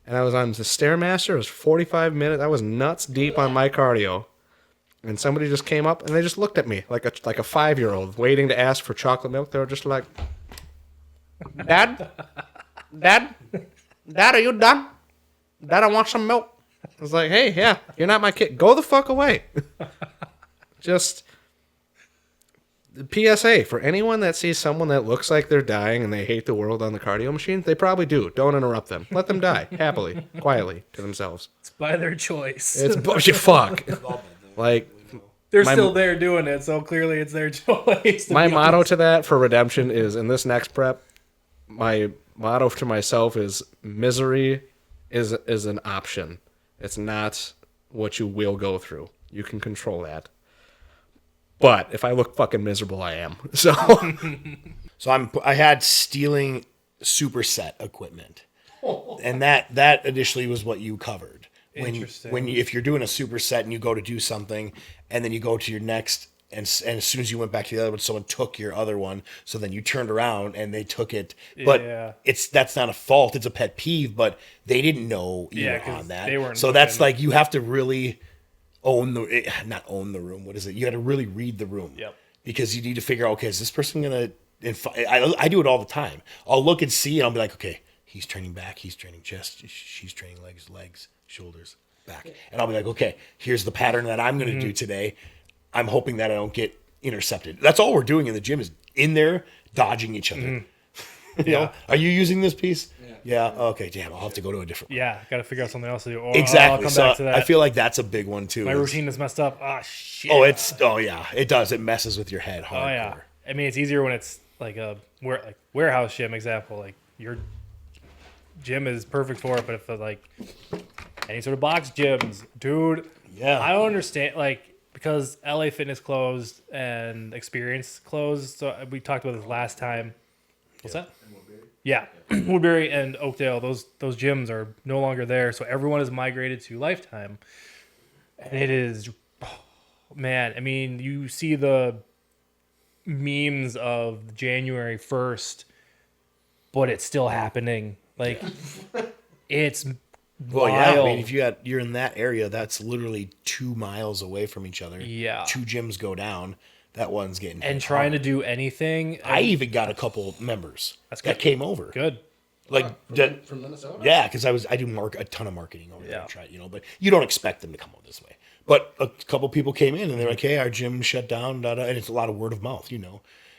Speaker 3: And I was on the Stairmaster. It was 45 minutes. I was nuts deep on my cardio. And somebody just came up and they just looked at me like a 5-year-old waiting to ask for chocolate milk. They were just like, Dad, are you done? Dad, I want some milk. I was like, hey, yeah, you're not my kid. Go the fuck away. Just the PSA for anyone that sees someone that looks like they're dying and they hate the world on the cardio machine, they probably do. Don't interrupt them. Let them die happily, quietly to themselves.
Speaker 2: It's by their choice.
Speaker 3: It's bullshit. Fuck. Like,
Speaker 2: they're still there doing it, so clearly it's their choice.
Speaker 3: My motto to that for redemption is, in this next prep, my motto to myself is, misery is an option. It's not what you will go through. You can control that. But if I look fucking miserable, I am. So
Speaker 1: I had stealing superset equipment. And that initially was what you covered.
Speaker 2: Interesting.
Speaker 1: If you're doing a superset and you go to do something and then you go to your next, and as soon as you went back to the other one, someone took your other one. So then you turned around and they took it. But that's not a fault. It's a pet peeve, but they didn't know you were on that.
Speaker 2: They weren't
Speaker 1: so that's like, you have to really not own the room. What is it? You got to really read the room.
Speaker 2: Yep.
Speaker 1: Because you need to figure out, okay, is this person going to, I do it all the time. I'll look and see and I'll be like, okay, he's training back. He's training chest. She's training legs, shoulders. back. And I'll be like, okay, here's the pattern that I'm going to do today. I'm hoping that I don't get intercepted. That's all we're doing in the gym is in there dodging each other. You know, are you using this piece? Yeah. Okay. Damn. I'll have to go to a different one.
Speaker 2: Yeah, got to figure out something else to do. Or
Speaker 1: Exactly.
Speaker 2: I'll come
Speaker 1: So
Speaker 2: back to that.
Speaker 1: I feel like that's a big one too.
Speaker 2: My routine is messed up. Ah, shit.
Speaker 1: Oh yeah, it does. It messes with your head hardcore.
Speaker 2: Oh yeah. I mean, it's easier when it's like warehouse gym example. Like your gym is perfect for it, but if it's like any sort of box gyms, dude,
Speaker 1: Yeah.
Speaker 2: I don't understand. Like because LA Fitness closed and Experience closed. So we talked about this last time. What's that? Yeah, Woodbury and Oakdale. Those gyms are no longer there. So everyone is migrated to Lifetime, and it is, man. I mean, you see the memes of January 1st, but it's still happening. Like it's
Speaker 1: Well,
Speaker 2: wild.
Speaker 1: yeah. I mean, if you're in that area, that's literally 2 miles away from each other.
Speaker 2: Yeah.
Speaker 1: 2 gyms go down. That one's getting
Speaker 2: And
Speaker 1: hit
Speaker 2: trying to
Speaker 1: hard.
Speaker 2: do anything.
Speaker 1: I even got a couple members
Speaker 2: That's
Speaker 1: that
Speaker 2: good.
Speaker 1: came over.
Speaker 2: Good.
Speaker 1: Like that,
Speaker 3: From Minnesota?
Speaker 1: yeah, because I do a ton of marketing over there.
Speaker 2: Yeah.
Speaker 1: Try, but you don't expect them to come over this way. But a couple people came in and they're like, "Hey, our gym shut down," and it's a lot of word of mouth,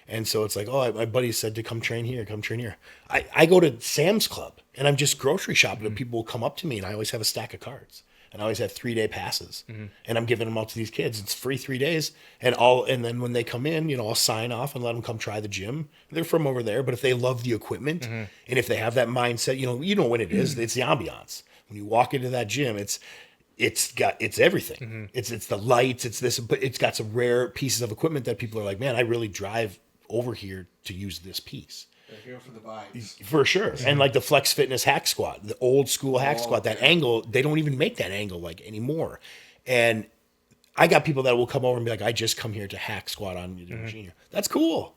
Speaker 1: And so it's like, "Oh, my buddy said to come train here, come train here." I go to Sam's Club and I'm just grocery shopping, and people will come up to me, and I always have a stack of cards, and I always have 3-day passes, and I'm giving them out to these kids. It's free 3 days, and then when they come in, I'll sign off and let them come try the gym. They're from over there, but if they love the equipment and if they have that mindset, you know what it is. It's the ambiance. When you walk into that gym, it's everything. It's the lights, it's this, but it's got some rare pieces of equipment that people are like, man, I really drive over here to use this piece.
Speaker 3: They're here for the vibes.
Speaker 1: For sure. And like the Flex Fitness hack squat, the old school hack squat, that angle, they don't even make that angle like anymore. And I got people that will come over and be like, I just come here to hack squat on the machine. That's cool.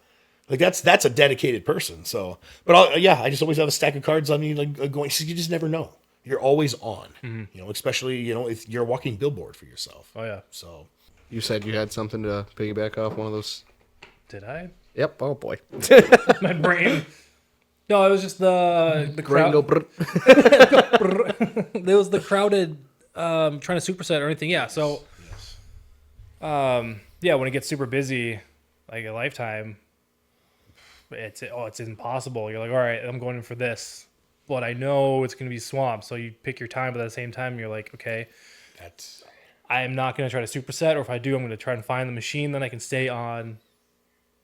Speaker 1: Like that's a dedicated person. So, but I just always have a stack of cards on me, like going, so you just never know. You're always on, especially, if you're a walking billboard for yourself.
Speaker 2: Oh yeah.
Speaker 1: So
Speaker 3: You said you had something to piggyback off one of those.
Speaker 2: Did I?
Speaker 3: Yep. Oh boy.
Speaker 2: My brain. No, it was just the
Speaker 3: Brain
Speaker 2: crowd.
Speaker 3: go brr.
Speaker 2: There was the crowded trying to superset or anything. Yeah. So, when it gets super busy, like a Lifetime, it's impossible. You're like, all right, I'm going in for this, but I know it's going to be swamped. So you pick your time, but at the same time, you're like, okay, I'm not going to try to superset, or if I do, I'm going to try and find the machine that I can stay on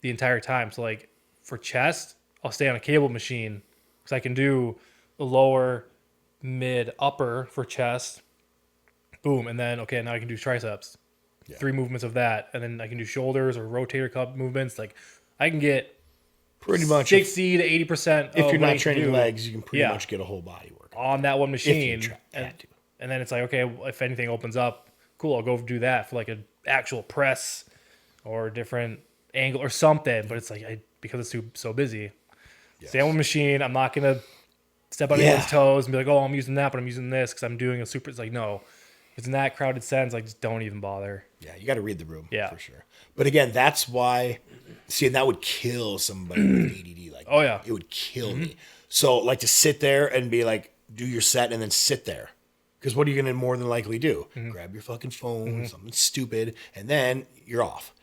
Speaker 2: the entire time. So like for chest, I'll stay on a cable machine because I can do the lower, mid, upper for chest. Boom. And then, okay, now I can do triceps. Yeah. 3 movements of that. And then I can do shoulders or rotator cuff movements. Like I can get
Speaker 1: pretty much
Speaker 2: 60 to 80%.
Speaker 1: if you're not training legs, you can pretty much get a whole body work
Speaker 2: on that one machine.
Speaker 1: And
Speaker 2: then it's like, okay, if anything opens up, cool, I'll go do that for like an actual press or a different angle or something. But it's like, because it's so busy. Stay on one machine. I'm not going to step on anyone's toes and be like, oh, I'm using that, but I'm using this because I'm doing a super. It's like, no. It's in that crowded sense, like, just don't even bother.
Speaker 1: Yeah, you got to read the room for sure. But again, that's why, and that would kill somebody with ADD. Like,
Speaker 2: oh, yeah.
Speaker 1: It would kill me. So, like, to sit there and be like, do your set and then sit there. Because what are you going to more than likely do? Grab your fucking phone, something stupid, and then you're off.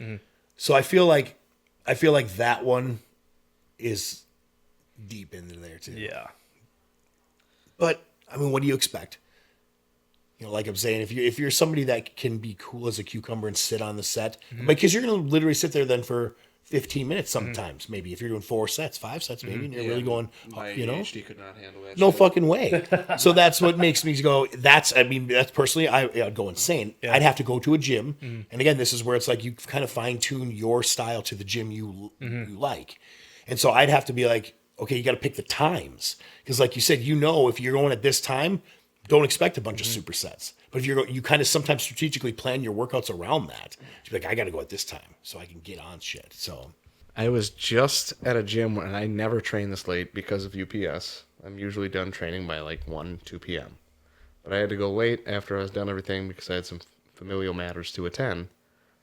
Speaker 1: So I feel like that one is deep into there too.
Speaker 2: Yeah.
Speaker 1: But I mean, what do you expect? Like I'm saying, if you're somebody that can be cool as a cucumber and sit on the set, because you're going to literally sit there then for 15 minutes sometimes, maybe if you're doing 4 sets, 5 sets, maybe, and you're really going,
Speaker 3: My ADHD could not handle that.
Speaker 1: no
Speaker 3: shit.
Speaker 1: fucking way. So that's what makes me go. That's personally, I'd go insane. Yeah. I'd have to go to a gym, and again, this is where it's like you kind of fine tune your style to the gym you like, and so I'd have to be like, okay, you got to pick the times because, like you said, if you're going at this time. Don't expect a bunch of supersets. But if you kind of sometimes strategically plan your workouts around that. You're like, I got to go at this time so I can get on shit. So
Speaker 3: I was just at a gym and I never train this late because of UPS. I'm usually done training by like 1, 2 p.m. But I had to go late after I was done everything because I had some familial matters to attend.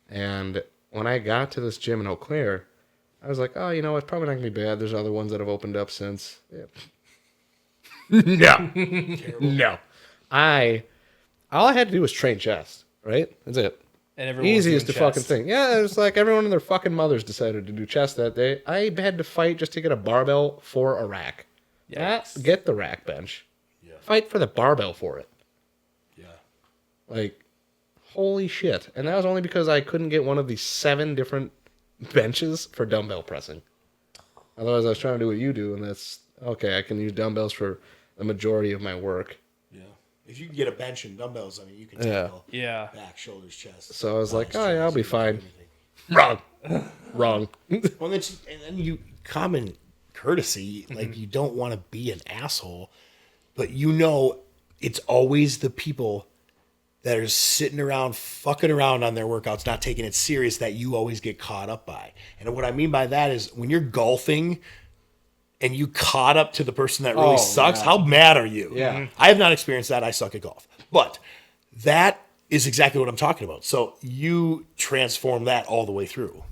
Speaker 3: And when I got to this gym in Eau Claire, I was like, oh, it's probably not going to be bad. There's other ones that have opened up since. Yeah. No. I all I had to do was train chest, right? That's it.
Speaker 2: And everyone was
Speaker 3: Easiest
Speaker 2: doing
Speaker 3: to fucking
Speaker 2: chest.
Speaker 3: thing. Yeah, it was like everyone and their fucking mothers decided to do chest that day. I had to fight just to get a barbell for a rack. Not get the rack bench.
Speaker 1: Yeah.
Speaker 3: Fight for the barbell for it.
Speaker 1: Yeah.
Speaker 3: Like, holy shit. And that was only because I couldn't get one of the 7 different benches for dumbbell pressing. Otherwise, I was trying to do what you do, and that's, okay, I can use dumbbells for the majority of my work.
Speaker 1: Yeah. If you can get a bench and dumbbells, I mean, you can tackle back, shoulders, chest.
Speaker 3: So I was like,
Speaker 1: thighs,
Speaker 3: oh, yeah, I'll
Speaker 1: triceps,
Speaker 3: be
Speaker 1: you can
Speaker 3: fine.
Speaker 1: do everything.
Speaker 3: Wrong.
Speaker 1: Well, and then you common courtesy, like you don't want to be an asshole, but you know it's always the people that are sitting around fucking around on their workouts, not taking it serious, that you always get caught up by. And what I mean by that is when you're golfing and you caught up to the person that really sucks, how mad are you?
Speaker 3: Yeah.
Speaker 1: I have not experienced that. I suck at golf. But that is exactly what I'm talking about. So you transform that all the way through.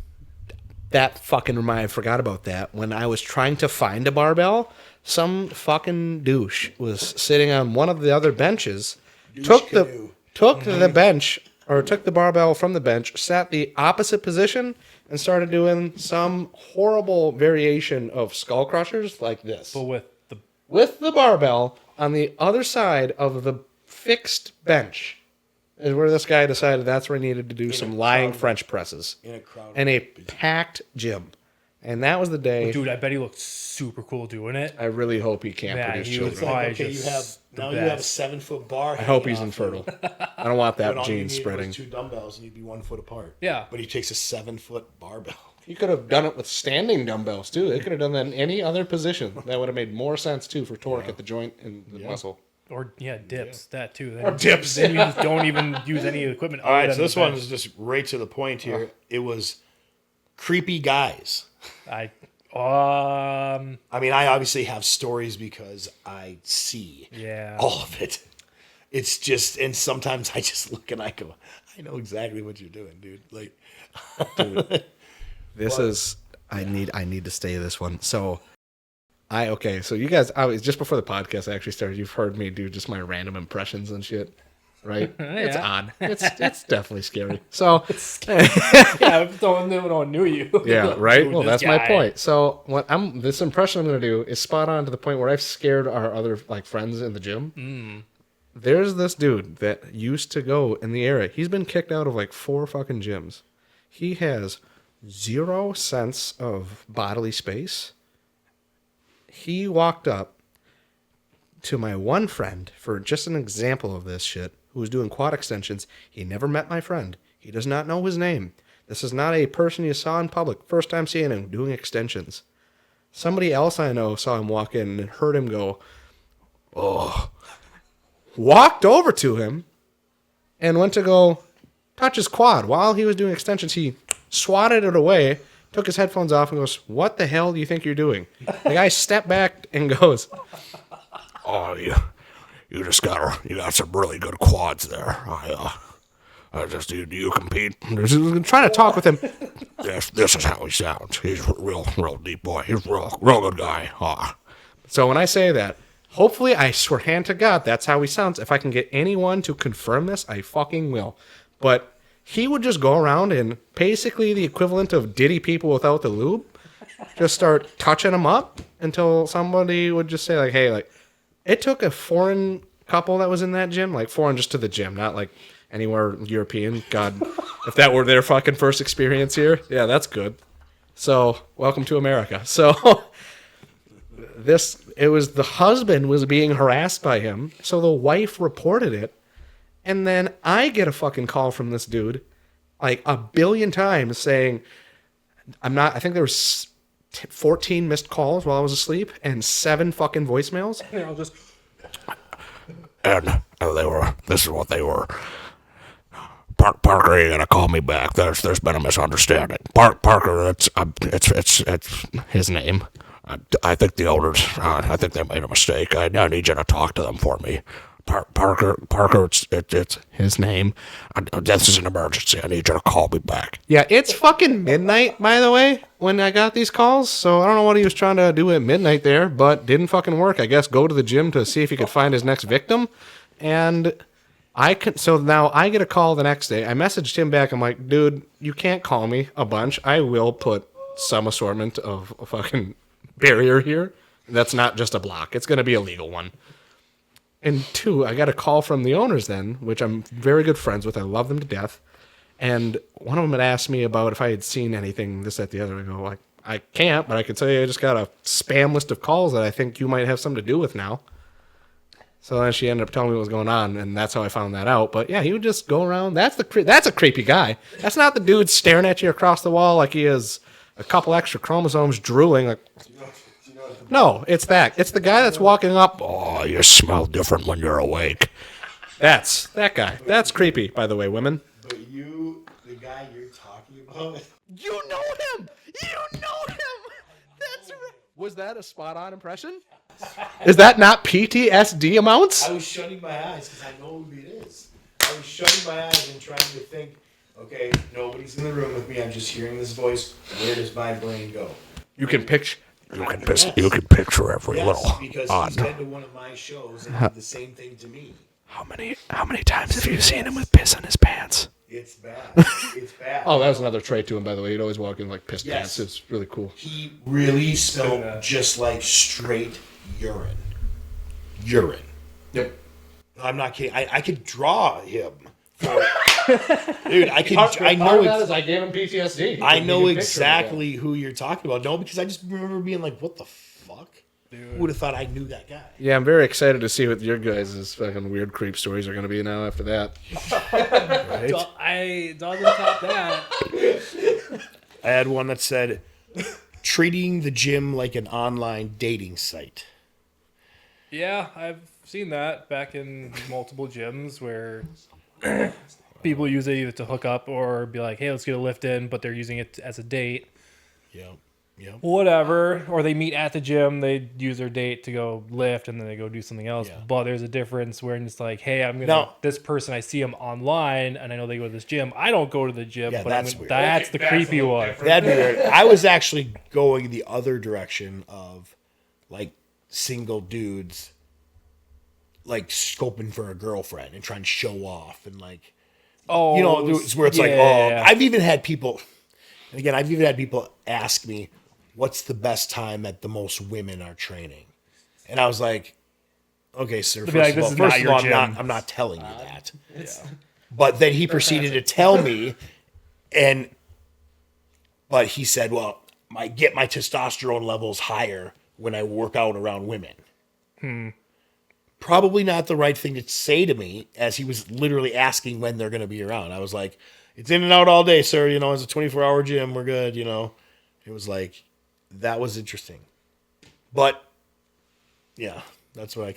Speaker 3: That fucking I forgot about that. When I was trying to find a barbell, some fucking douche was sitting on one of the other benches, took the bench, or took the barbell from the bench, sat the opposite position, and started doing some horrible variation of skull crushers like this.
Speaker 2: But
Speaker 3: With the barbell on the other side of the fixed bench is where this guy decided that's where he needed to do some lying French presses. In a packed gym. And that was the day.
Speaker 2: dude, I bet he looked super cool doing it.
Speaker 3: I really hope he can't
Speaker 2: Yeah,
Speaker 3: produce
Speaker 2: he was
Speaker 3: children.
Speaker 2: probably
Speaker 1: Okay, you have
Speaker 2: just the
Speaker 1: now you have a
Speaker 2: best.
Speaker 1: 7-foot bar.
Speaker 3: I hope he's infertile. I don't want that gene spreading.
Speaker 1: 2 dumbbells and you'd be 1 foot apart.
Speaker 2: Yeah.
Speaker 1: But he takes a 7-foot barbell.
Speaker 3: You could have done it with standing dumbbells too. They could have done that in any other position. That would have made more sense too for torque at the joint and the muscle.
Speaker 2: Or dips, that too. Then,
Speaker 3: Or dips.
Speaker 2: Then you just don't even use any equipment.
Speaker 1: All right,
Speaker 2: other
Speaker 1: so
Speaker 2: than
Speaker 1: this
Speaker 2: the
Speaker 1: one
Speaker 2: bench.
Speaker 1: is just right to the point here. It was creepy guys.
Speaker 2: I
Speaker 1: mean, I obviously have stories because I see all of it. It's just, and sometimes I just look and I go, I know exactly what you're doing, dude. Like,
Speaker 3: This is I need to stay this one. So so you guys, just before the podcast actually started, you've heard me do just my random impressions and shit, right? It's odd. It's definitely scary. So
Speaker 2: yeah, no one knew you.
Speaker 3: yeah, right.
Speaker 2: Dude,
Speaker 3: Well,
Speaker 2: this
Speaker 3: that's my
Speaker 2: guy.
Speaker 3: point. So this impression I'm going to do is spot on to the point where I've scared our other like friends in the gym. There's this dude that used to go in the area. He's been kicked out of like 4 fucking gyms. He has 0 sense of bodily space. He walked up to my one friend for just an example of this shit, who was doing quad extensions. He never met my friend. He does not know his name. This is not a person you saw in public. First time seeing him doing extensions. Somebody else I know saw him walk in and heard him go, oh. Walked over to him and went to go touch his quad. While he was doing extensions, he swatted it away, took his headphones off, and goes, what the hell do you think you're doing? The guy stepped back and goes, oh, you got some really good quads there. Do you compete? Trying to talk with him. This is how he sounds. He's a real deep boy. He's a real good guy. So when I say that, hopefully, I swear hand to God, that's how he sounds. If I can get anyone to confirm this, I fucking will. But he would just go around and basically the equivalent of Diddy people without the lube, just start touching them up until somebody would just say, like, hey, like, it took a foreign couple that was in that gym, like foreign just to the gym, not like anywhere European. God, if that were their fucking first experience here, yeah, that's good. So, welcome to America. So, it was the husband was being harassed by him, so the wife reported it, and then I get a fucking call from this dude, like 1 billion times saying, I think there was 14 missed calls while I was asleep, and 7 fucking voicemails. And this is what they were. Parker, you gotta call me back. There's been a misunderstanding. Parker, it's his name. I think the owners, I think they made a mistake. I need you to talk to them for me. Parker, it's his name. This is an emergency. I need you to call me back. Yeah, it's fucking midnight, by the way, when I got these calls. So I don't know what he was trying to do at midnight there, but didn't fucking work. I guess go to the gym to see if he could find his next victim. And So now I get a call the next day. I messaged him back. I'm like, dude, you can't call me a bunch. I will put some assortment of a fucking barrier here. That's not just a block. It's going to be a legal one. And 2, I got a call from the owners then, which I'm very good friends with. I love them to death. And one of them had asked me about if I had seen anything, this, that, the other. I go, like, I can't, but I can tell you I just got a spam list of calls that I think you might have something to do with now. So then she ended up telling me what was going on, and that's how I found that out. But yeah, he would just go around. That's a creepy guy. That's not the dude staring at you across the wall like he has a couple extra chromosomes drooling. Like, no, it's that. It's the guy that's walking up. Oh, you smell different when you're awake. That's that guy. That's creepy, by the way, women.
Speaker 1: But the guy you're talking about,
Speaker 3: You know him. You know him. That's right. Was that a spot-on impression? Is that not PTSD amounts?
Speaker 1: I was shutting my eyes because I know who it is. I was shutting my eyes and trying to think, okay, nobody's in the room with me. I'm just hearing this voice. Where does my brain go?
Speaker 3: You can picture.
Speaker 4: You can picture every
Speaker 1: Yes,
Speaker 4: little
Speaker 1: because
Speaker 4: odd.
Speaker 1: he's been to one of my shows and did the same thing to me.
Speaker 4: How many times have you seen him with piss in his pants?
Speaker 1: It's bad. It's bad.
Speaker 3: Oh, that was another trait to him, by the way. He'd always walk in like pissed
Speaker 1: Yes.
Speaker 3: pants. It's really cool.
Speaker 1: He really smelled just like straight urine. Urine.
Speaker 3: Yep.
Speaker 1: I'm not kidding. I could draw him. Dude, I know
Speaker 3: I gave him PTSD.
Speaker 1: I know exactly who you're talking about. No, because I just remember being like, what the fuck? Who would have thought I knew that guy?
Speaker 3: Yeah, I'm very excited to see what your guys' fucking weird creep stories are going to be now after that.
Speaker 1: Right?
Speaker 2: I doesn't top that.
Speaker 1: I had one that said, treating the gym like an online dating site.
Speaker 2: Yeah, I've seen that back in multiple gyms where people use it either to hook up or be like, hey, let's get a lift in, but they're using it as a date.
Speaker 1: Yep.
Speaker 2: Whatever. Or they meet at the gym, they use their date to go lift, and then they go do something else.
Speaker 1: Yeah.
Speaker 2: But there's a difference where it's like, hey, I'm going to,
Speaker 1: Now-
Speaker 2: this person, I see them online, and I know they go to this gym. I don't go to the gym,
Speaker 1: Yeah,
Speaker 2: but
Speaker 1: that's weird.
Speaker 2: that's the creepy one.
Speaker 1: That'd be weird. I was actually going the other direction of like single dudes like scoping for a girlfriend and trying to show off and like,
Speaker 2: Oh,
Speaker 1: you know, it's where it's like,
Speaker 2: yeah.
Speaker 1: I've even had people, and again, I've even had people ask me, what's the best time that the most women are training? And I was like, okay, sir,
Speaker 2: be like, this is not your gym.
Speaker 1: I'm not telling you that. But then he proceeded to tell me, but he said, well, I get my testosterone levels higher when I work out around women. Probably not the right thing to say to me, as he was literally asking when they're going to be around. I was like, it's in and out all day, sir. You know, it's a 24-hour gym. We're good, you know. It was like, that was interesting. But, yeah, that's where I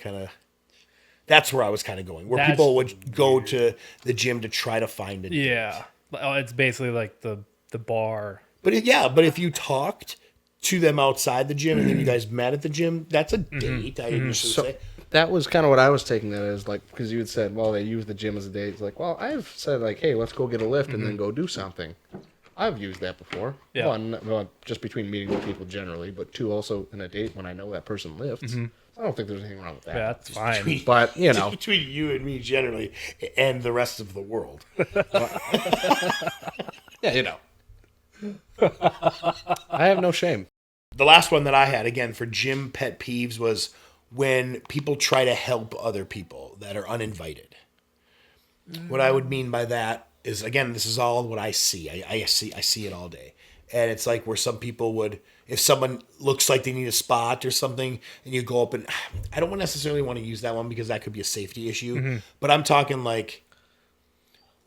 Speaker 1: was kind of going. Where
Speaker 2: That's
Speaker 1: people would go to the gym to try to find it.
Speaker 2: Yeah. Oh, it's basically like the bar.
Speaker 1: But if you talked to them outside the gym and then you guys met at the gym, that's a date, I initially say.
Speaker 3: That was kind of what I was taking that as, like, because you had said, well, they use the gym as a date. It's like, well, I've said, like, hey, let's go get a lift and then go do something. I've used that before.
Speaker 2: Yeah.
Speaker 3: One, well, just between meeting with people generally, but 2, also in a date when I know that person lifts. I don't think there's anything wrong with that.
Speaker 2: Yeah, that's fine.
Speaker 3: But, you
Speaker 1: Just
Speaker 3: know.
Speaker 1: between you and me generally and the rest of the world.
Speaker 3: Yeah, you know. I have no shame.
Speaker 1: The last one that I had, again, for gym pet peeves was when people try to help other people that are uninvited. What I would mean by that is, again, this is all what I see. I see it all day. And it's like where some people would, if someone looks like they need a spot or something, and you go up and, I don't necessarily want to use that one because that could be a safety issue. But I'm talking like,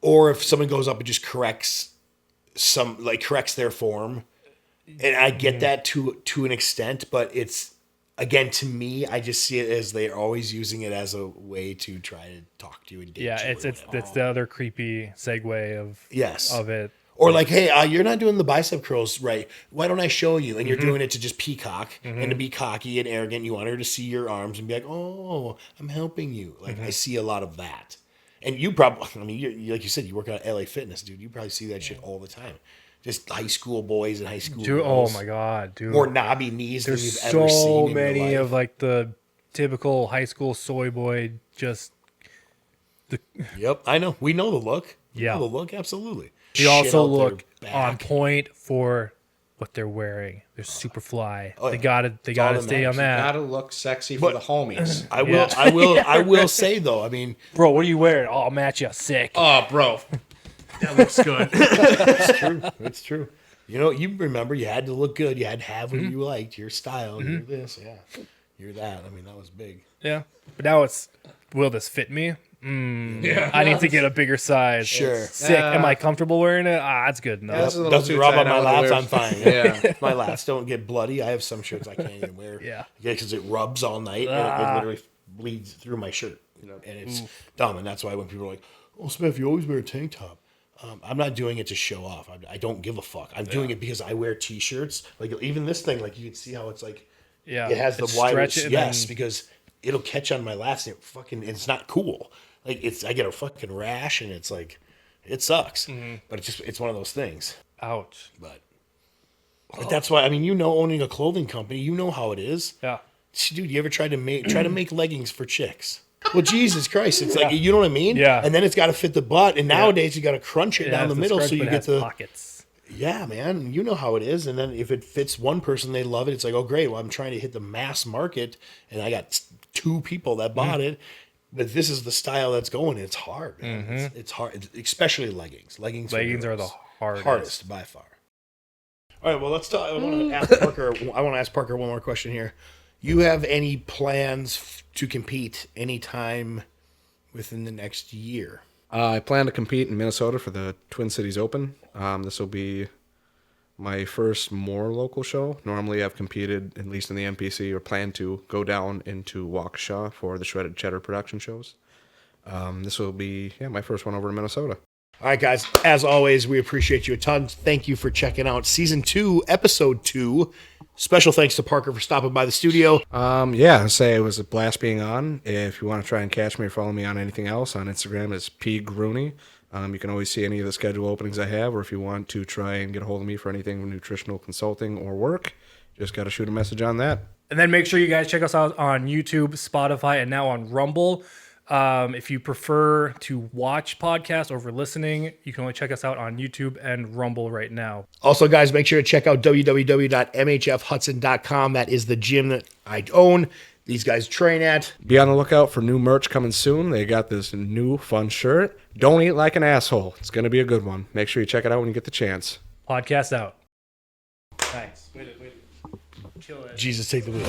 Speaker 1: or if someone goes up and just corrects their form. And I get that to an extent, but it's, again, to me, I just see it as they're always using it as a way to try to talk to you and date
Speaker 2: Yeah,
Speaker 1: you.
Speaker 2: it's the other creepy segue of it.
Speaker 1: Or like, hey, you're not doing the bicep curls right. Why don't I show you? And you're doing it to just peacock and to be cocky and arrogant. You want her to see your arms and be like, oh, I'm helping you. Like, I see a lot of that. And you probably, I mean, you like you said, you work out at LA Fitness, dude. You probably see that shit all the time. Just high school boys and high school
Speaker 2: Dude, oh
Speaker 1: girls.
Speaker 2: my god, dude.
Speaker 1: More knobby knees than
Speaker 2: There's
Speaker 1: you've ever seen
Speaker 2: so
Speaker 1: in
Speaker 2: many
Speaker 1: your life.
Speaker 2: of like the typical high school soy boy, just
Speaker 1: Yep, I know. We know the look. We
Speaker 2: Yeah.
Speaker 1: know the look, absolutely.
Speaker 2: They
Speaker 1: Shit
Speaker 2: also
Speaker 1: out their
Speaker 2: look
Speaker 1: back.
Speaker 2: on point for what they're wearing. They're super fly.
Speaker 1: Oh,
Speaker 2: They
Speaker 1: yeah.
Speaker 2: gotta
Speaker 1: all that
Speaker 2: stay on
Speaker 1: matters.
Speaker 2: that.
Speaker 5: Gotta look sexy for
Speaker 1: But-
Speaker 5: the homies.
Speaker 1: I will say though, I mean,
Speaker 2: Bro, what are you wearing? Oh, I'll match you. Sick.
Speaker 5: Oh, bro.
Speaker 2: That looks good.
Speaker 1: it's true. You know, you remember you had to look good. You had to have what you liked, your style. You're this, you're that. I mean, that was big.
Speaker 2: Yeah. But now it's, will this fit me? I need to get a bigger size.
Speaker 1: Sure.
Speaker 2: Sick. Am I comfortable wearing it? Ah, that's good enough.
Speaker 5: That's a little
Speaker 1: Doesn't
Speaker 5: too
Speaker 1: rub on
Speaker 5: tight
Speaker 1: my
Speaker 5: out of the
Speaker 1: laps, I'm
Speaker 5: wears.
Speaker 1: fine.
Speaker 5: Yeah.
Speaker 1: My laps don't get bloody. I have some shirts I can't even wear.
Speaker 2: Yeah.
Speaker 1: Because it rubs all night and it literally bleeds through my shirt. You know, and it's dumb. And that's why when people are like, "Oh, Smith, you always wear a tank top." I'm not doing it to show off. I don't give a fuck. I'm doing it because I wear t-shirts. Like even this thing, like you can see how it's like,
Speaker 2: Yeah.
Speaker 1: it has the
Speaker 2: It's
Speaker 1: wider.
Speaker 2: stretch it
Speaker 1: Yes,
Speaker 2: and
Speaker 1: because it'll catch on my lats and it's not cool. Like I get a fucking rash and it's like, it sucks. But it's one of those things.
Speaker 2: ouch.
Speaker 1: But that's why, I mean, you know, owning a clothing company, you know how it is.
Speaker 2: Yeah.
Speaker 1: Dude, you ever tried to make leggings for chicks? Well, Jesus Christ, it's like,
Speaker 2: Yeah.
Speaker 1: you know what I mean?
Speaker 2: Yeah.
Speaker 1: And then it's got to fit the butt, and nowadays you got to crunch it down the middle so you get the
Speaker 2: pockets.
Speaker 1: yeah, man. You know how it is. And then if it fits one person, they love it. It's like, oh, great. Well, I'm trying to hit the mass market, and I got 2 people that bought it. But this is the style that's going. It's hard, man. It's hard, especially leggings. Leggings for
Speaker 2: Leggings are the
Speaker 1: girls.
Speaker 2: hardest.
Speaker 1: by far. All right. Well, let's talk. I want to ask Parker. I want to ask Parker one more question here. You have any plans to compete anytime within the next year?
Speaker 3: I plan to compete in Minnesota for the Twin Cities Open. This will be my first more local show. Normally, I've competed, at least in the MPC, or plan to go down into Waukesha for the Shredded Cheddar production shows. This will be my first one over in Minnesota.
Speaker 1: All right, guys. As always, we appreciate you a ton. Thank you for checking out Season 2, Episode 2. Special thanks to Parker for stopping by the studio.
Speaker 3: I say it was a blast being on. If you want to try and catch me or follow me on anything else, on Instagram it's pgrooney. You can always see any of the schedule openings I have, or if you want to try and get a hold of me for anything nutritional consulting or work, just got to shoot a message on that.
Speaker 2: And then make sure you guys check us out on YouTube, Spotify, and now on Rumble. If you prefer to watch podcasts over listening, you can only check us out on YouTube and Rumble right now.
Speaker 1: Also, guys, make sure to check out www.mhfhudson.com. That is the gym that I own. These guys train at.
Speaker 3: Be on the lookout for new merch coming soon. They got this new fun shirt. Don't eat like an asshole. It's going to be a good one. Make sure you check it out when you get the chance.
Speaker 2: Podcast out. Thanks. Wait. Kill it.
Speaker 1: Jesus, take the wheel.